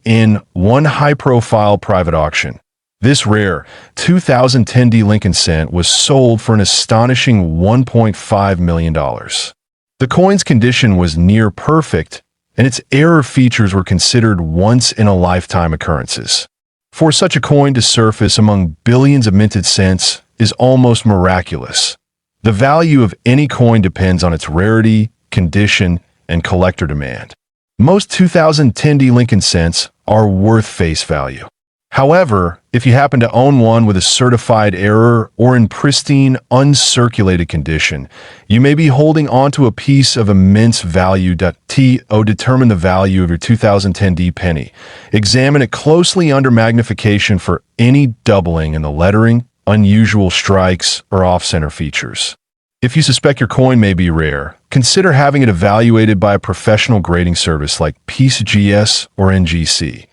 in one high-profile private auction. This rare 2010D Lincoln cent was sold for an astonishing $1.5 million. The coin's condition was near perfect, and its error features were considered once-in-a-lifetime occurrences. For such a coin to surface among billions of minted cents is almost miraculous. The value of any coin depends on its rarity, condition, and collector demand. Most 2010D Lincoln cents are worth face value. However, if you happen to own one with a certified error or in pristine, uncirculated condition, you may be holding onto a piece of immense value. Determine the value of your 2010D penny. Examine it closely under magnification for any doubling in the lettering, unusual strikes, or off-center features. If you suspect your coin may be rare, consider having it evaluated by a professional grading service like PCGS or NGC.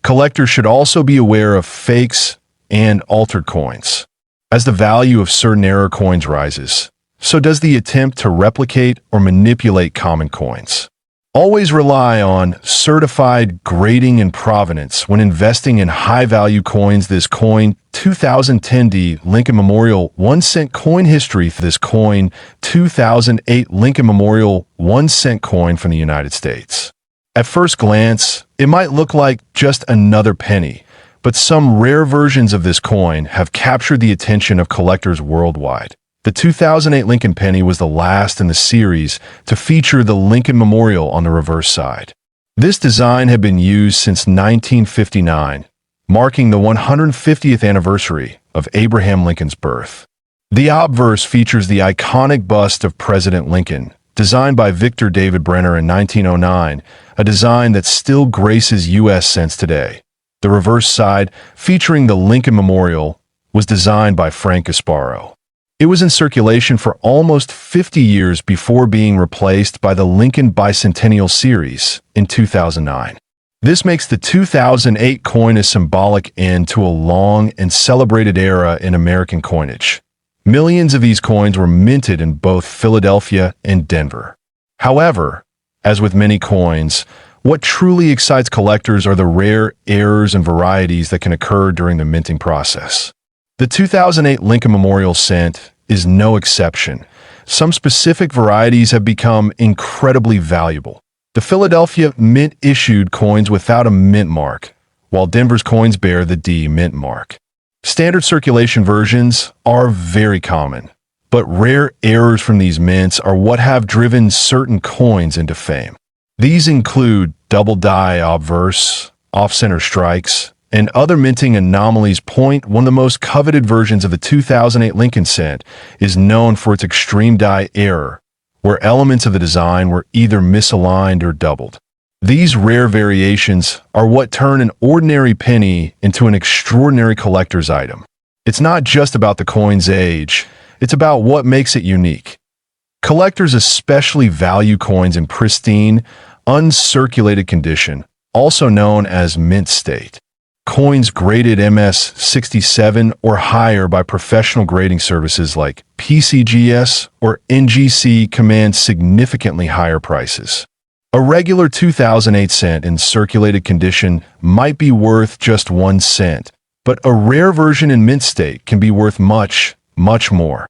Collectors should also be aware of fakes and altered coins. As the value of certain error coins rises, so does the attempt to replicate or manipulate common coins. Always rely on certified grading and provenance when investing in high-value coins. This coin, 2010 Lincoln Memorial 1 cent coin history. This coin, 2008 Lincoln Memorial 1 cent coin from the United States. At first glance, it might look like just another penny, but some rare versions of this coin have captured the attention of collectors worldwide. The 2008 Lincoln penny was the last in the series to feature the Lincoln Memorial on the reverse side. This design had been used since 1959, marking the 150th anniversary of Abraham Lincoln's birth. The obverse features the iconic bust of President Lincoln, designed by Victor David Brenner in 1909, a design that still graces U.S. cents today. The reverse side, featuring the Lincoln Memorial, was designed by Frank Gasparo. It was in circulation for almost 50 years before being replaced by the Lincoln Bicentennial Series in 2009. This makes the 2008 coin a symbolic end to a long and celebrated era in American coinage. Millions of these coins were minted in both Philadelphia and Denver. However, as with many coins, what truly excites collectors are the rare errors and varieties that can occur during the minting process. The 2008 Lincoln Memorial cent is no exception. Some specific varieties have become incredibly valuable. The Philadelphia Mint issued coins without a mint mark, while Denver's coins bear the D mint mark. Standard circulation versions are very common, but rare errors from these mints are what have driven certain coins into fame. These include double die obverse, off-center strikes, and other minting anomalies. One of the most coveted versions of the 2008 Lincoln cent is known for its extreme die error, where elements of the design were either misaligned or doubled. These rare variations are what turn an ordinary penny into an extraordinary collector's item. It's not just about the coin's age, it's about what makes it unique. Collectors especially value coins in pristine, uncirculated condition, also known as mint state. Coins graded MS-67 or higher by professional grading services like PCGS or NGC command significantly higher prices. A regular 2008 cent in circulated condition might be worth just 1 cent, but a rare version in mint state can be worth much, much more.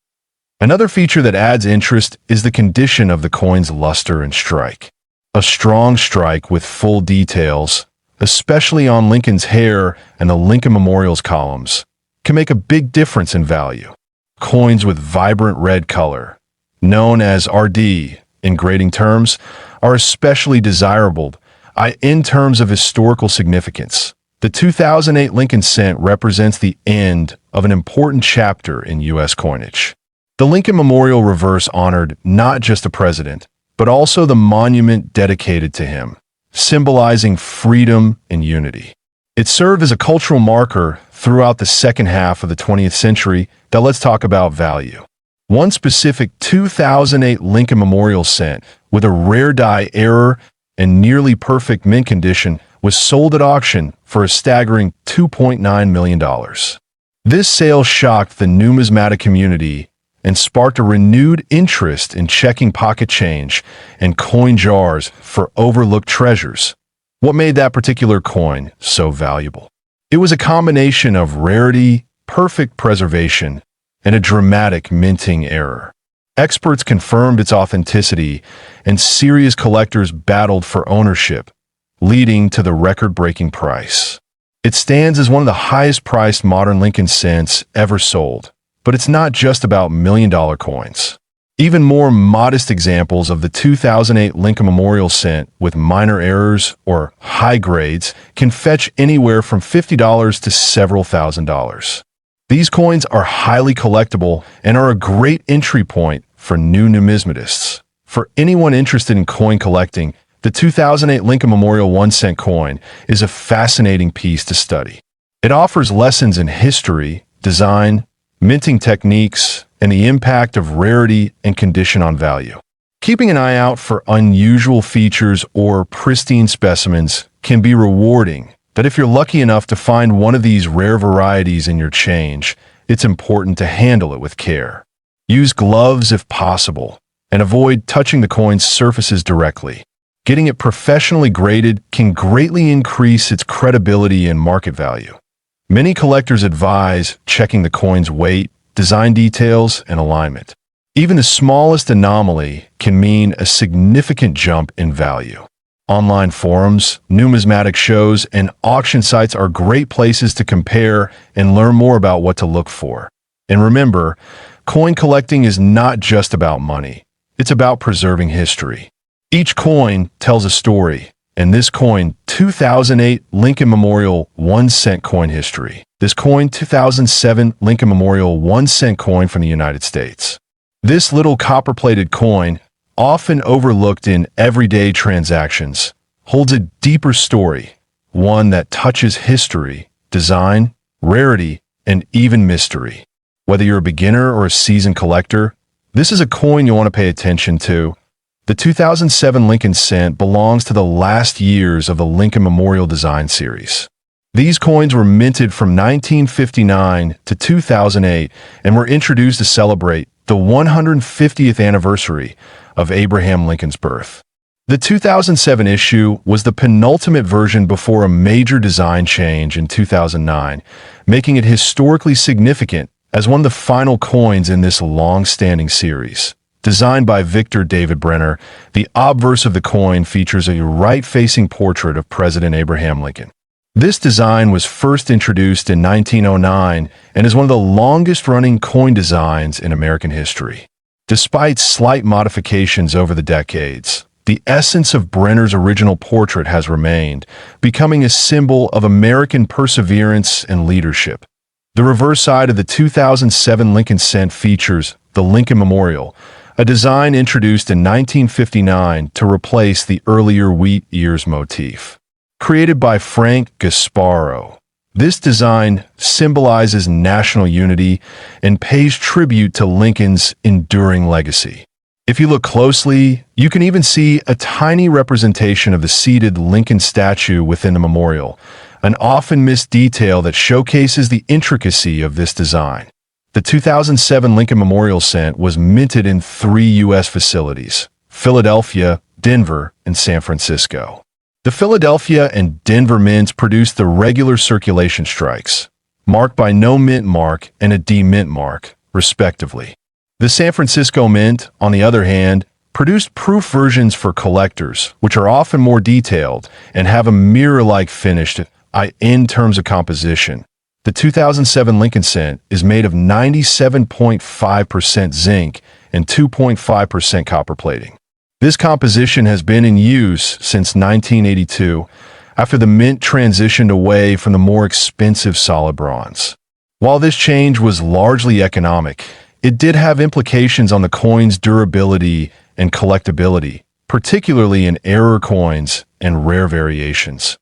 Another feature that adds interest is the condition of the coin's luster and strike. A strong strike with full details, especially on Lincoln's hair and the Lincoln Memorial's columns, can make a big difference in value. Coins with vibrant red color, known as RD in grading terms, are especially desirable in terms of historical significance. The 2008 Lincoln cent represents the end of an important chapter in U.S. coinage. The Lincoln Memorial reverse honored not just a president, but also the monument dedicated to him, symbolizing freedom and unity. It served as a cultural marker throughout the second half of the 20th century. Now let's talk about value. One specific 2008 Lincoln Memorial cent with a rare die error and nearly perfect mint condition was sold at auction for a staggering $2.9 million. This sale shocked the numismatic community and sparked a renewed interest in checking pocket change and coin jars for overlooked treasures. What made that particular coin so valuable? It was a combination of rarity, perfect preservation, and a dramatic minting error. Experts confirmed its authenticity, and serious collectors battled for ownership, leading to the record-breaking price. It stands as one of the highest-priced modern Lincoln cents ever sold. But it's not just about million-dollar coins. Even more modest examples of the 2008 Lincoln Memorial cent with minor errors or high grades can fetch anywhere from $50 to several $1,000s. These coins are highly collectible and are a great entry point for new numismatists. For anyone interested in coin collecting, the 2008 Lincoln Memorial 1 cent coin is a fascinating piece to study. It offers lessons in history, design, minting techniques, and the impact of rarity and condition on value. Keeping an eye out for unusual features or pristine specimens can be rewarding, but if you're lucky enough to find one of these rare varieties in your change, it's important to handle it with care. Use gloves if possible, and avoid touching the coin's surfaces directly. Getting it professionally graded can greatly increase its credibility and market value. Many collectors advise checking the coin's weight, design details, and alignment. Even the smallest anomaly can mean a significant jump in value. Online forums, numismatic shows, and auction sites are great places to compare and learn more about what to look for. And remember, coin collecting is not just about money. It's about preserving history. Each coin tells a story, and this coin, 2008 Lincoln Memorial 1-cent coin history. This coin, 2007 Lincoln Memorial 1-cent coin from the United States. This little copper-plated coin, often overlooked in everyday transactions, holds a deeper story, one that touches history, design, rarity, and even mystery. Whether you're a beginner or a seasoned collector, this is a coin you want to pay attention to. The 2007 Lincoln Cent belongs to the last years of the Lincoln Memorial Design Series. These coins were minted from 1959 to 2008 and were introduced to celebrate the 150th anniversary of Abraham Lincoln's birth. The 2007 issue was the penultimate version before a major design change in 2009, making it historically significant as one of the final coins in this long-standing series. Designed by Victor David Brenner, the obverse of the coin features a right-facing portrait of President Abraham Lincoln. This design was first introduced in 1909 and is one of the longest-running coin designs in American history. Despite slight modifications over the decades, the essence of Brenner's original portrait has remained, becoming a symbol of American perseverance and leadership. The reverse side of the 2007 Lincoln Cent features the Lincoln Memorial, a design introduced in 1959 to replace the earlier wheat ears motif. Created by Frank Gasparo, this design symbolizes national unity and pays tribute to Lincoln's enduring legacy. If you look closely, you can even see a tiny representation of the seated Lincoln statue within the memorial, an often missed detail that showcases the intricacy of this design. The 2007 Lincoln Memorial Cent was minted in 3 U.S. facilities: Philadelphia, Denver, and San Francisco. The Philadelphia and Denver mints produced the regular circulation strikes, marked by no mint mark and a D-mint mark, respectively. The San Francisco Mint, on the other hand, produced proof versions for collectors, which are often more detailed and have a mirror-like finish in terms of composition. The 2007 Lincoln Cent is made of 97.5% zinc and 2.5% copper plating. This composition has been in use since 1982, after the mint transitioned away from the more expensive solid bronze. While this change was largely economic, it did have implications on the coin's durability and collectability, particularly in error coins and rare variations.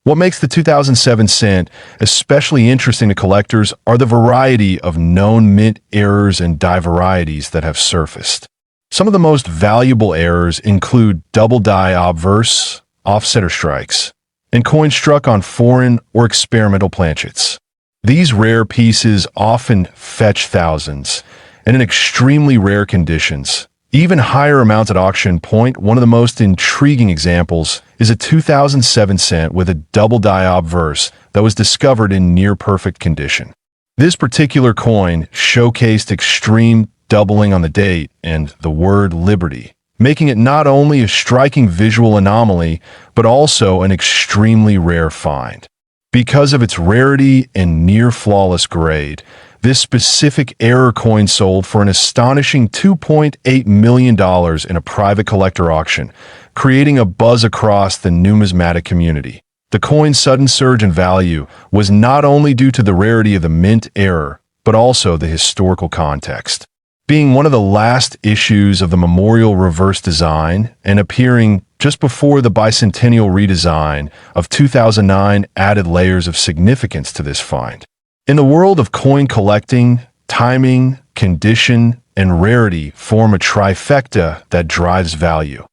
What makes the 2007 cent especially interesting to collectors are the variety of known mint errors and die varieties that have surfaced. Some of the most valuable errors include double die obverse, offsetter strikes, and coins struck on foreign or experimental planchets. These rare pieces often fetch thousands, and in extremely rare conditions, even higher amounts at auction point. One of the most intriguing examples is a 2007 cent with a double die obverse that was discovered in near-perfect condition. This particular coin showcased extreme doubling on the date and the word liberty, making it not only a striking visual anomaly, but also an extremely rare find. Because of its rarity and near-flawless grade, this specific error coin sold for an astonishing $2.8 million in a private collector auction, creating a buzz across the numismatic community. The coin's sudden surge in value was not only due to the rarity of the mint error, but also the historical context. Being one of the last issues of the Memorial reverse design and appearing just before the bicentennial redesign of 2009 added layers of significance to this find. In the world of coin collecting, timing, condition, and rarity form a trifecta that drives value.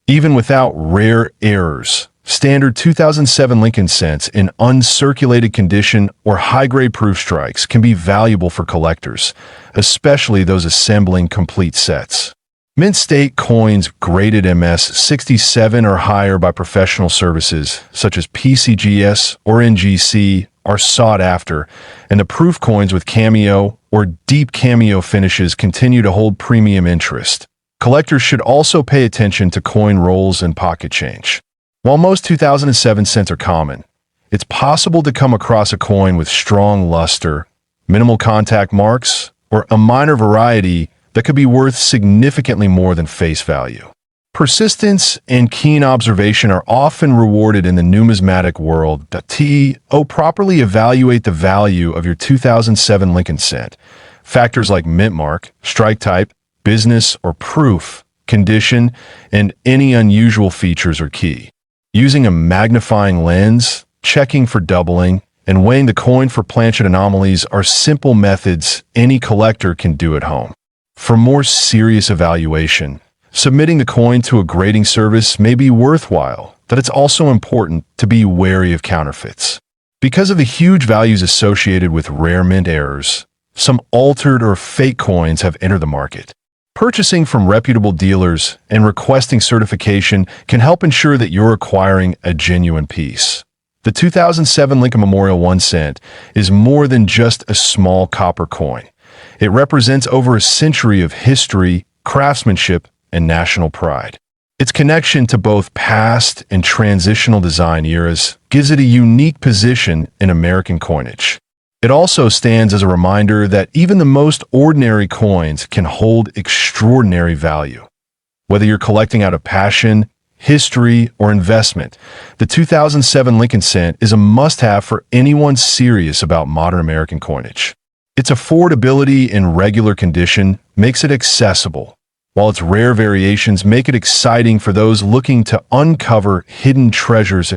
Even without rare errors, standard 2007 Lincoln cents in uncirculated condition or high-grade proof strikes can be valuable for collectors, especially those assembling complete sets. Mint state coins graded MS-67 or higher by professional services, such as PCGS or NGC, are sought after, and the proof coins with cameo or deep cameo finishes continue to hold premium interest. Collectors should also pay attention to coin rolls and pocket change. While most 2007 cents are common, it's possible to come across a coin with strong luster, minimal contact marks, or a minor variety that could be worth significantly more than face value. Persistence and keen observation are often rewarded in the numismatic world. Properly evaluate the value of your 2007 Lincoln cent. Factors like mint mark, strike type, business or proof, condition, and any unusual features are key. Using a magnifying lens, checking for doubling, and weighing the coin for planchet anomalies are simple methods any collector can do at home. For more serious evaluation, submitting the coin to a grading service may be worthwhile, but it's also important to be wary of counterfeits. Because of the huge values associated with rare mint errors, some altered or fake coins have entered the market. Purchasing from reputable dealers and requesting certification can help ensure that you're acquiring a genuine piece. The 2007 Lincoln Memorial 1 cent is more than just a small copper coin. It represents over a century of history, craftsmanship, and national pride. Its connection to both past and transitional design eras gives it a unique position in American coinage. It also stands as a reminder that even the most ordinary coins can hold extraordinary value. Whether you're collecting out of passion, history, or investment, the 2007 Lincoln cent is a must-have for anyone serious about modern American coinage. Its affordability in regular condition makes it accessible, while its rare variations make it exciting for those looking to uncover hidden treasures.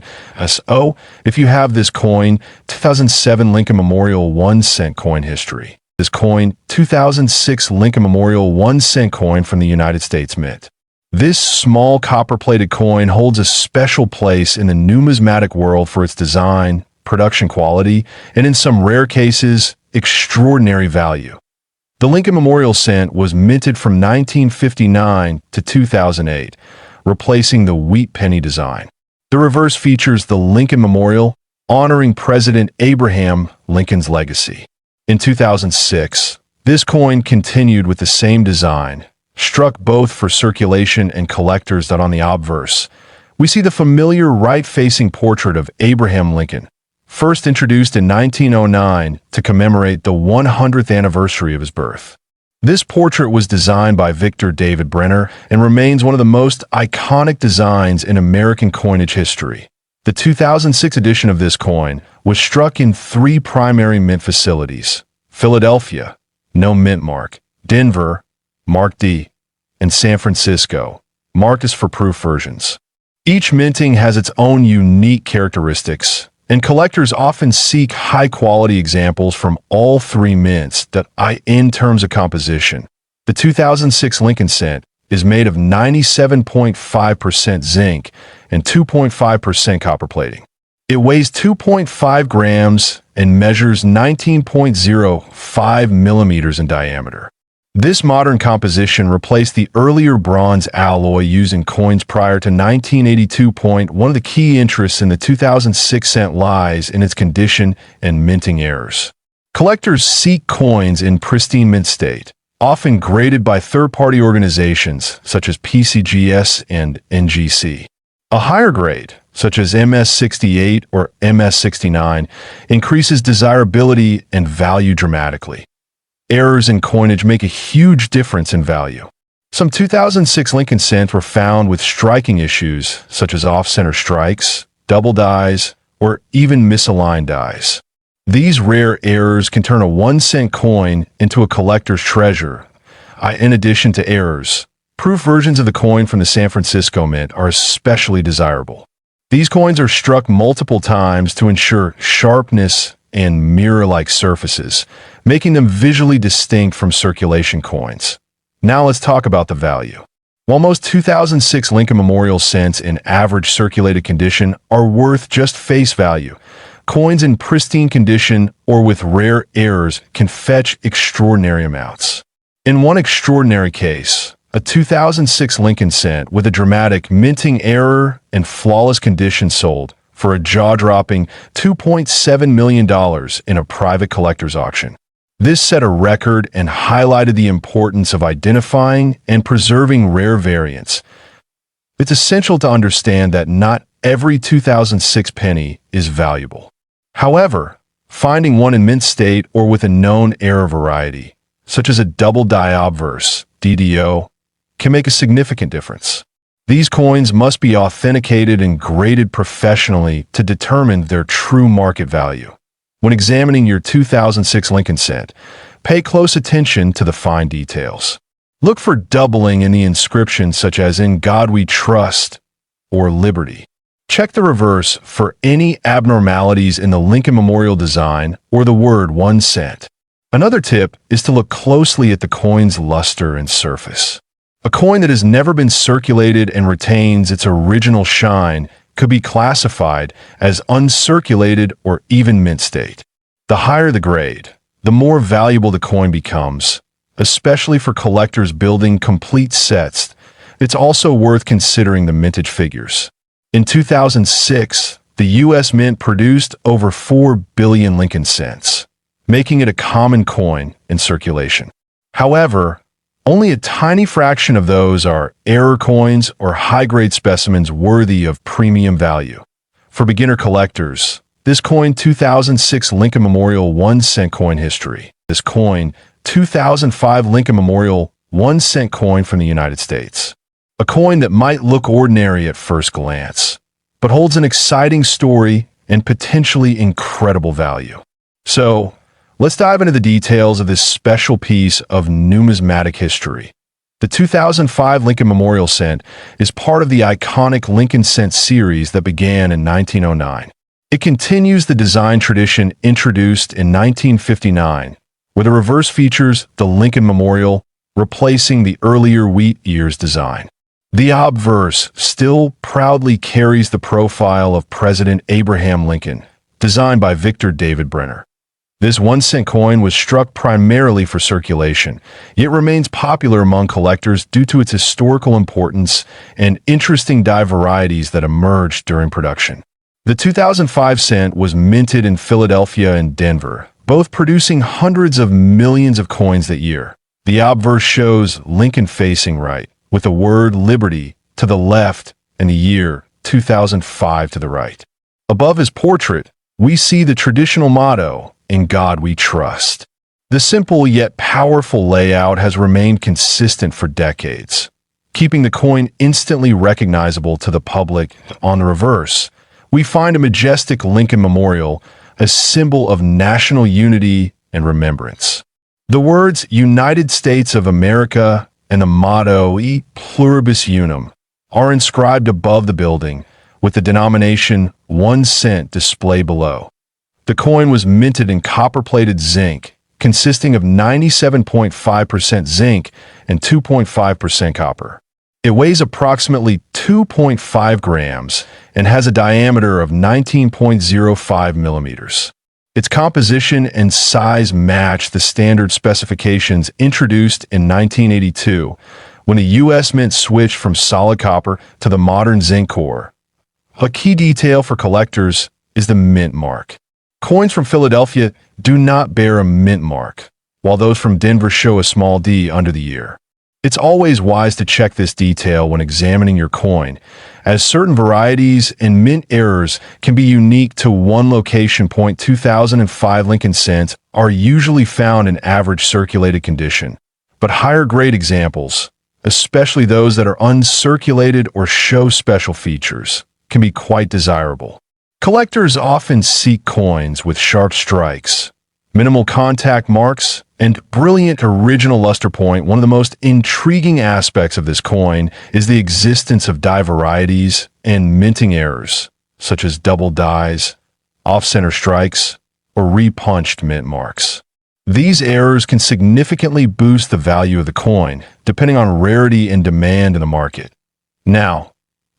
So, if you have this coin, 2007 Lincoln Memorial 1 cent coin history. This coin, 2006 Lincoln Memorial 1 cent coin from the United States Mint. This small copper-plated coin holds a special place in the numismatic world for its design, production quality, and in some rare cases, extraordinary value. The Lincoln Memorial cent was minted from 1959 to 2008, replacing the wheat penny design. The reverse features the Lincoln Memorial, honoring President Abraham Lincoln's legacy. In 2006, this coin continued with the same design, struck both for circulation and collectors. On the obverse, we see the familiar right-facing portrait of Abraham Lincoln, first introduced in 1909 to commemorate the 100th anniversary of his birth. This portrait was designed by Victor David Brenner and remains one of the most iconic designs in American coinage history. The 2006 edition of this coin was struck in 3 primary mint facilities: Philadelphia, no mint mark; Denver, Mark D; and San Francisco, Marcus for proof versions. Each minting has its own unique characteristics, and collectors often seek high-quality examples from all 3 mints. In terms of composition, the 2006 Lincoln cent is made of 97.5% zinc and 2.5% copper plating. It weighs 2.5 grams and measures 19.05 millimeters in diameter. This modern composition replaced the earlier bronze alloy used in coins prior to 1982. One of the key interests in the 2006 cent lies in its condition and minting errors. Collectors seek coins in pristine mint state, often graded by third-party organizations such as PCGS and NGC. A higher grade, such as MS-68 or MS-69, increases desirability and value dramatically. Errors in coinage make a huge difference in value. Some 2006 Lincoln cents were found with striking issues, such as off-center strikes, double dies, or even misaligned dies. These rare errors can turn a 1 cent coin into a collector's treasure. In addition to errors, proof versions of the coin from the San Francisco Mint are especially desirable. These coins are struck multiple times to ensure sharpness and mirror-like surfaces, making them visually distinct from circulation coins. Now let's talk about the value. While most 2006 Lincoln Memorial cents in average circulated condition are worth just face value, coins in pristine condition or with rare errors can fetch extraordinary amounts. In one extraordinary case, a 2006 Lincoln cent with a dramatic minting error and flawless condition sold for a jaw-dropping $2.7 million in a private collector's auction. This set a record and highlighted the importance of identifying and preserving rare variants. It's essential to understand that not every 2006 penny is valuable. However, finding one in mint state or with a known error variety, such as a double die obverse, DDO, can make a significant difference. These coins must be authenticated and graded professionally to determine their true market value. When examining your 2006 Lincoln cent, pay close attention to the fine details. Look for doubling in the inscription such as "In God We Trust" or "Liberty." Check the reverse for any abnormalities in the Lincoln Memorial design or the word 1 cent. Another tip is to look closely at the coin's luster and surface. A coin that has never been circulated and retains its original shine could be classified as uncirculated or even mint state. The higher the grade, the more valuable the coin becomes, especially for collectors building complete sets. It's also worth considering the mintage figures. In 2006, the U.S. Mint produced over 4 billion Lincoln cents, making it a common coin in circulation. However, only a tiny fraction of those are error coins or high-grade specimens worthy of premium value. For beginner collectors, this coin 2006 Lincoln Memorial 1 cent coin history. This coin 2005 Lincoln Memorial 1 cent coin from the United States. A coin that might look ordinary at first glance, but holds an exciting story and potentially incredible value. So, let's dive into the details of this special piece of numismatic history. The 2005 Lincoln Memorial cent is part of the iconic Lincoln cent series that began in 1909. It continues the design tradition introduced in 1959, where the reverse features the Lincoln Memorial, replacing the earlier wheat ears design. The obverse still proudly carries the profile of President Abraham Lincoln, designed by Victor David Brenner. This 1 cent coin was struck primarily for circulation, yet remains popular among collectors due to its historical importance and interesting die varieties that emerged during production. The 2005 cent was minted in Philadelphia and Denver, both producing hundreds of millions of coins that year. The obverse shows Lincoln facing right, with the word "Liberty" to the left and the year 2005 to the right. Above his portrait, we see the traditional motto, "In God We Trust." The simple yet powerful layout has remained consistent for decades, keeping the coin instantly recognizable to the public. On the reverse, we find a majestic Lincoln Memorial, a symbol of national unity and remembrance. The words "United States of America" and the motto "E Pluribus Unum" are inscribed above the building, with the denomination 1 cent displayed below. The coin was minted in copper-plated zinc, consisting of 97.5% zinc and 2.5% copper. It weighs approximately 2.5 grams and has a diameter of 19.05 millimeters. Its composition and size match the standard specifications introduced in 1982, when the U.S. Mint switched from solid copper to the modern zinc core. A key detail for collectors is the mint mark. Coins from Philadelphia do not bear a mint mark, while those from Denver show a small D under the ear. It's always wise to check this detail when examining your coin, as certain varieties and mint errors can be unique to one location. 2005 Lincoln cents are usually found in average circulated condition, but higher grade examples, especially those that are uncirculated or show special features, can be quite desirable. Collectors often seek coins with sharp strikes, minimal contact marks, and brilliant original luster point. One of the most intriguing aspects of this coin is the existence of die varieties and minting errors, such as double dies, off-center strikes, or repunched mint marks. These errors can significantly boost the value of the coin, depending on rarity and demand in the market. Now,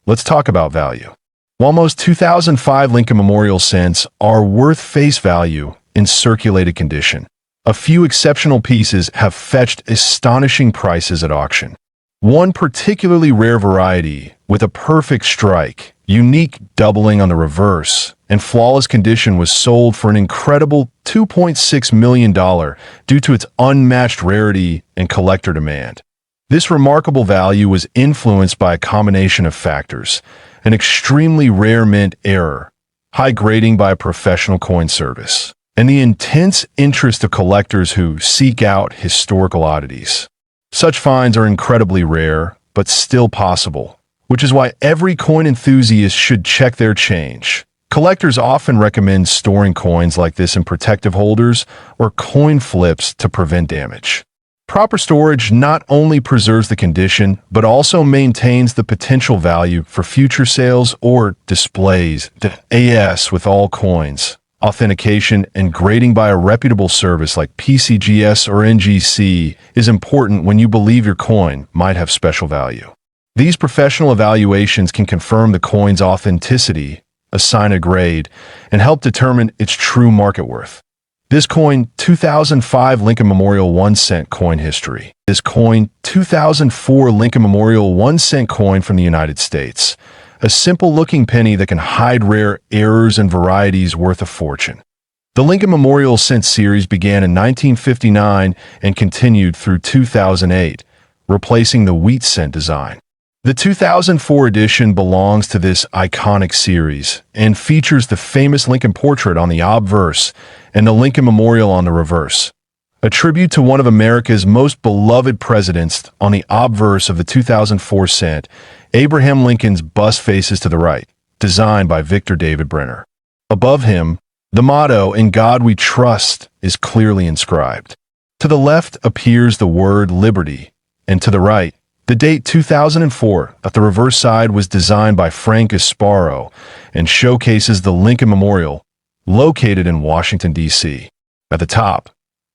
let's talk about value. While most 2005 Lincoln Memorial cents are worth face value in circulated condition, a few exceptional pieces have fetched astonishing prices at auction. One particularly rare variety, with a perfect strike, unique doubling on the reverse, and flawless condition, was sold for an incredible $2.6 million due to its unmatched rarity and collector demand. This remarkable value was influenced by a combination of factors: an extremely rare mint error, high grading by a professional coin service, and the intense interest of collectors who seek out historical oddities. Such finds are incredibly rare, but still possible, which is why every coin enthusiast should check their change. Collectors often recommend storing coins like this in protective holders or coin flips to prevent damage. Proper storage not only preserves the condition, but also maintains the potential value for future sales or displays. As with all coins, authentication and grading by a reputable service like PCGS or NGC is important when you believe your coin might have special value. These professional evaluations can confirm the coin's authenticity, assign a grade, and help determine its true market worth. This coin, 2005 Lincoln Memorial 1-cent coin history. This coin, 2004 Lincoln Memorial 1-cent coin from the United States. A simple-looking penny that can hide rare errors and varieties worth a fortune. The Lincoln Memorial cent series began in 1959 and continued through 2008, replacing the wheat cent design. The 2004 edition belongs to this iconic series and features the famous Lincoln portrait on the obverse and the Lincoln Memorial on the reverse. A tribute to one of America's most beloved presidents on the obverse of the 2004 cent, Abraham Lincoln's bust faces to the right, designed by Victor David Brenner. Above him, the motto, "In God We Trust," is clearly inscribed. To the left appears the word liberty, and to the right, the date 2004. At the reverse side was designed by Frank Sparrow and showcases the Lincoln Memorial, located in Washington, D.C. At the top,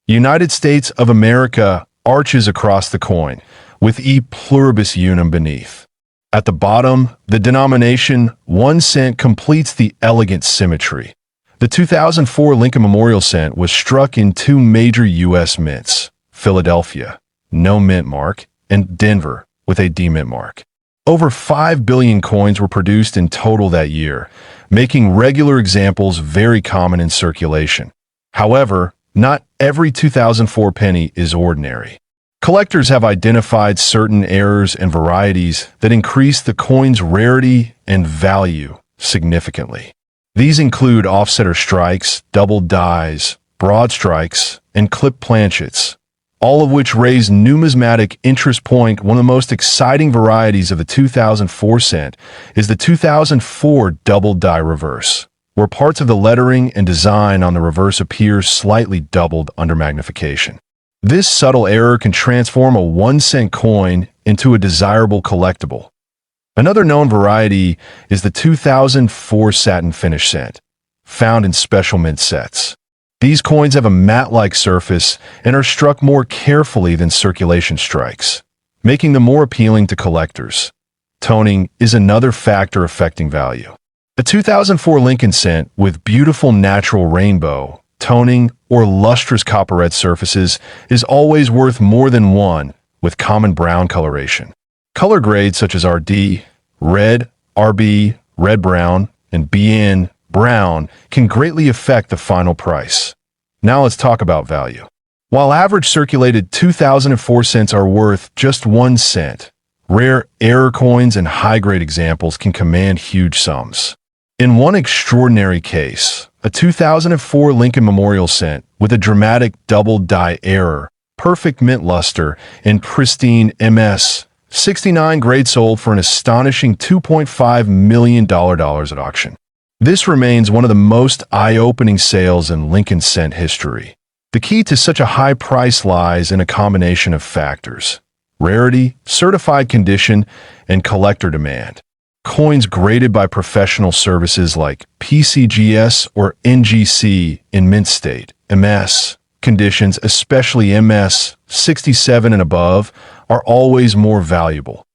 United States of America arches across the coin, with E pluribus unum beneath. At the bottom, the denomination 1 cent completes the elegant symmetry. The 2004 Lincoln Memorial cent was struck in two major U.S. mints: Philadelphia, no mint mark, and Denver, with a D mint mark. Over 5 billion coins were produced in total that year, making regular examples very common in circulation. However, not every 2004 penny is ordinary. Collectors have identified certain errors and varieties that increase the coin's rarity and value significantly. These include offsetter strikes, double dies, broad strikes, and clip planchets, all of which raise numismatic interest. One of the most exciting varieties of the 2004 cent is the 2004 double die reverse, where parts of the lettering and design on the reverse appear slightly doubled under magnification. This subtle error can transform a 1 cent coin into a desirable collectible. Another known variety is the 2004 satin finish cent, found in special mint sets. These coins have a matte-like surface and are struck more carefully than circulation strikes, making them more appealing to collectors. Toning is another factor affecting value. The 2004 Lincoln cent, with beautiful natural rainbow, toning, or lustrous copperette surfaces, is always worth more than one with common brown coloration. Color grades such as RD, red, RB, red-brown, and BN, brown, can greatly affect the final price. Now let's talk about value. While average circulated 2004 cents are worth just 1 cent, rare error coins and high-grade examples can command huge sums. In one extraordinary case, a 2004 Lincoln Memorial cent with a dramatic double die error, perfect mint luster, and pristine MS 69 grade sold for an astonishing $2.5 million at auction. This remains one of the most eye-opening sales in Lincoln cent history. The key to such a high price lies in a combination of factors: rarity, certified condition, and collector demand. Coins graded by professional services like PCGS or NGC in mint state, MS conditions, especially MS 67 and above, are always more valuable.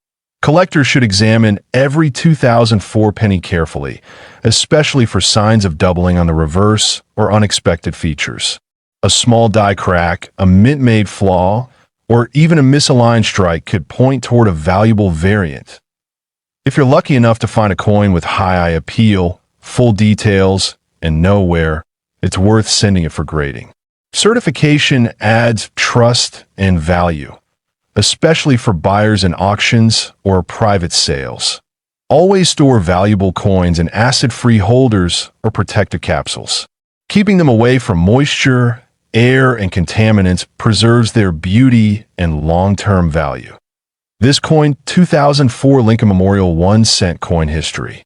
Collectors should examine every 2004 penny carefully, especially for signs of doubling on the reverse or unexpected features. A small die crack, a mint-made flaw, or even a misaligned strike could point toward a valuable variant. If you're lucky enough to find a coin with high appeal, full details, and nowhere, it's worth sending it for grading. Certification adds trust and value, especially for buyers in auctions or private sales. Always store valuable coins in acid-free holders or protective capsules. Keeping them away from moisture, air, and contaminants preserves their beauty and long-term value. This coin, 2004 Lincoln Memorial 1 cent coin history.